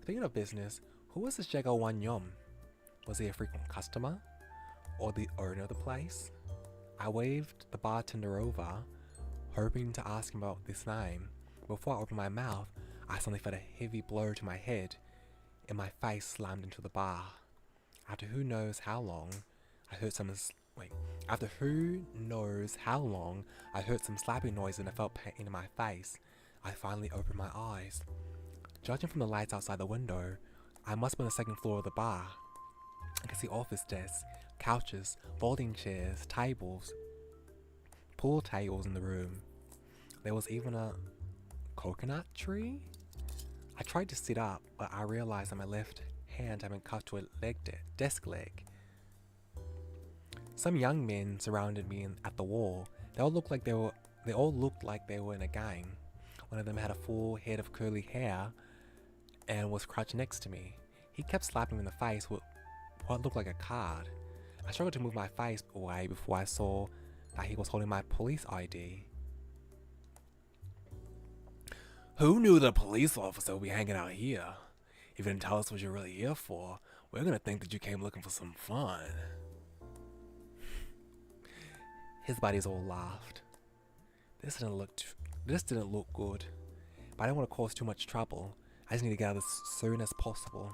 Speaking of business, who was this Jago Wanyom? Was he a frequent customer? Or the owner of the place? I waved the bartender over, hoping to ask him about this name. Before I opened my mouth, I suddenly felt a heavy blow to my head, and my face slammed into the bar. After who knows how long, I heard some slapping noise and I felt pain in my face. I finally opened my eyes. Judging from the lights outside the window, I must be on the second floor of the bar. I could see office desks, couches, folding chairs, tables, pool tables in the room. There was even a coconut tree? I tried to sit up, but I realized that my left hand had been cuffed to a desk leg. Some young men surrounded me at the wall. They all looked like they were in a gang. One of them had a full head of curly hair and was crouched next to me. He kept slapping me in the face with what looked like a card. I struggled to move my face away before I saw that he was holding my police ID. Who knew the police officer would be hanging out here? If you didn't tell us what you're really here for, we're gonna think that you came looking for some fun. His buddies all laughed. This didn't look good, but I didn't want to cause too much trouble. I just need to get out as soon as possible.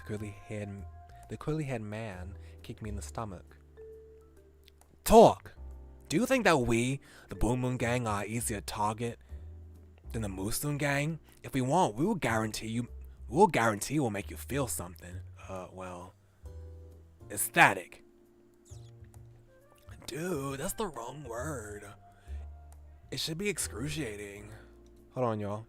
The curly-haired man kicked me in the stomach. Talk! Do you think that we, the Boom Boom Gang, are easier target than the Moosung Gang? If we want, we'll guarantee we'll make you feel something. Well, ecstatic. Dude, that's the wrong word. It should be excruciating. Hold on, y'all.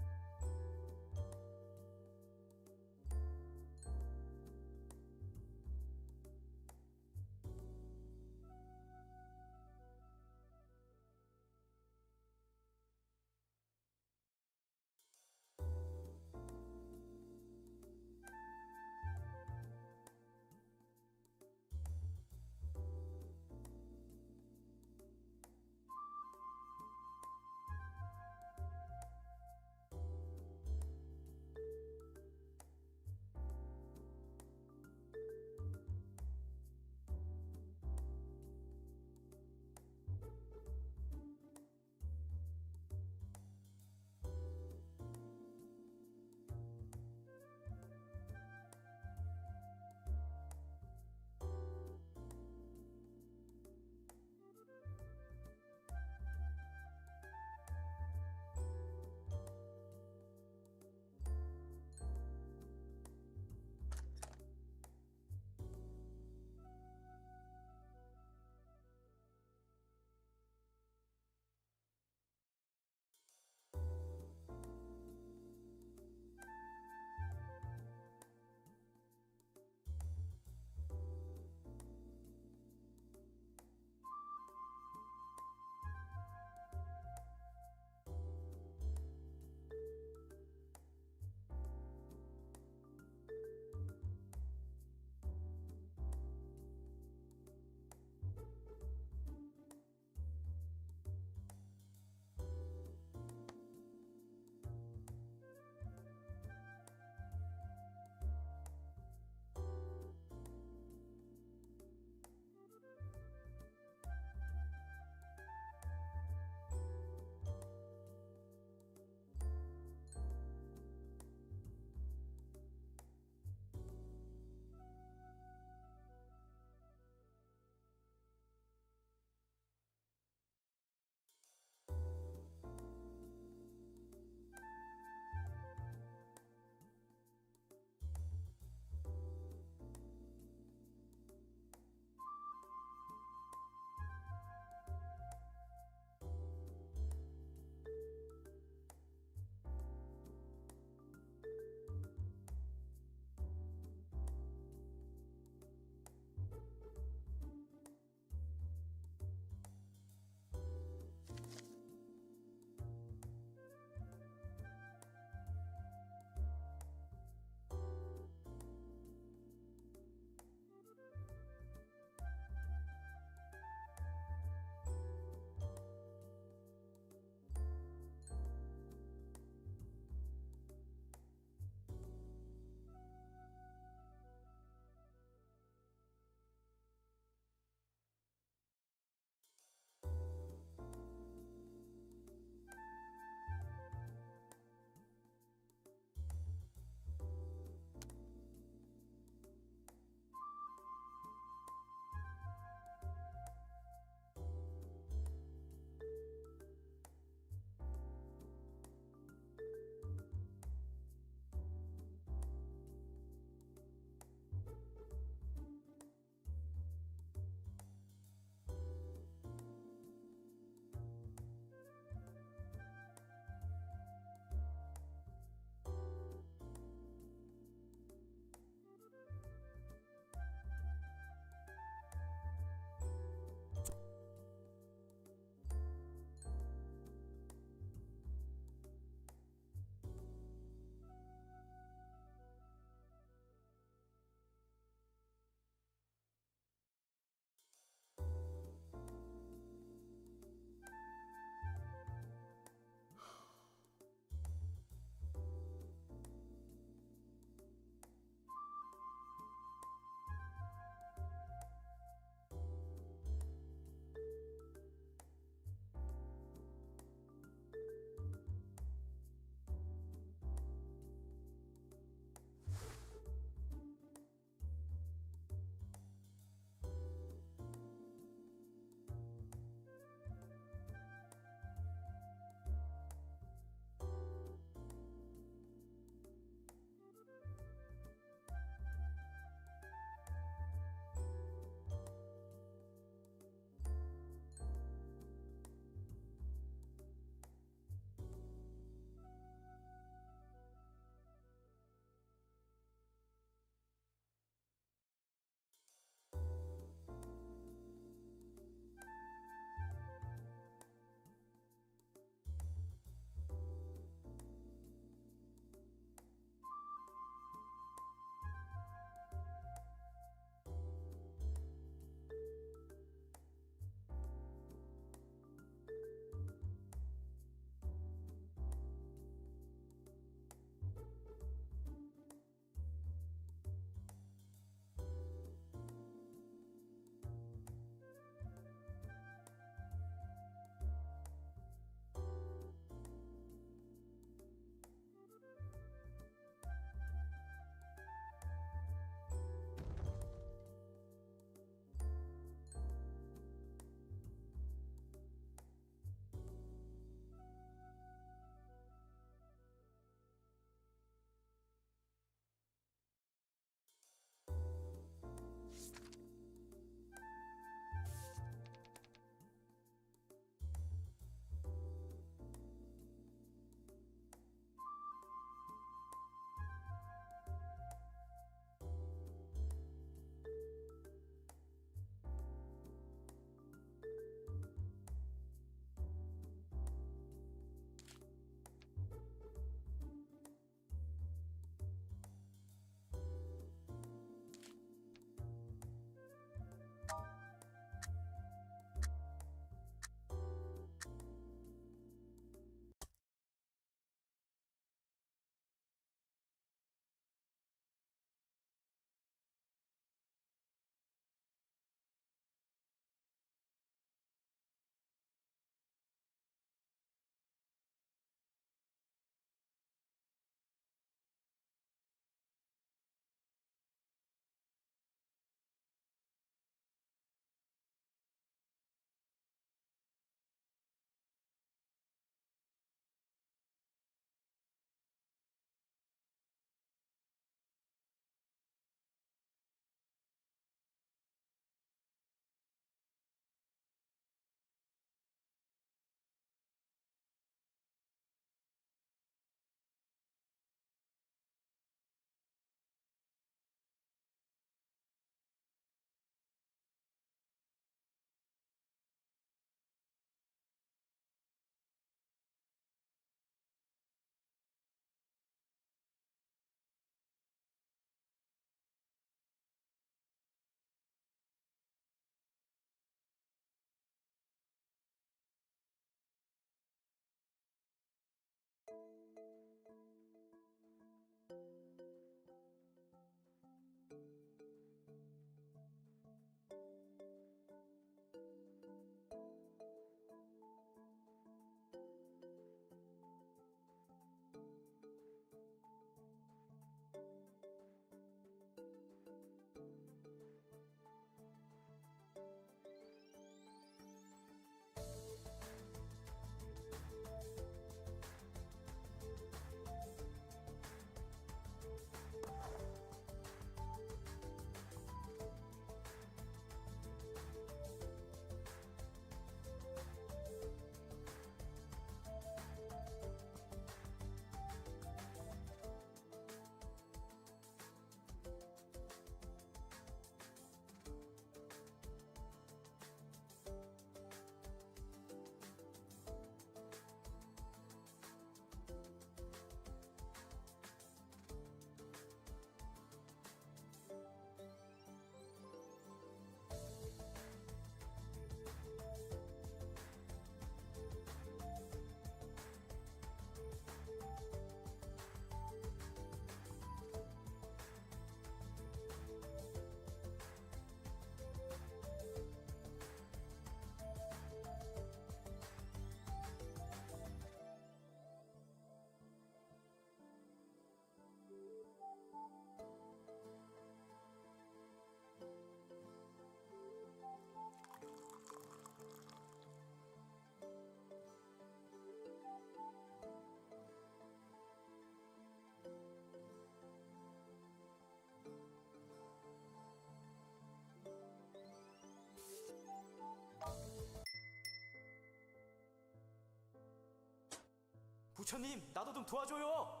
부처님, 나도 좀 도와줘요.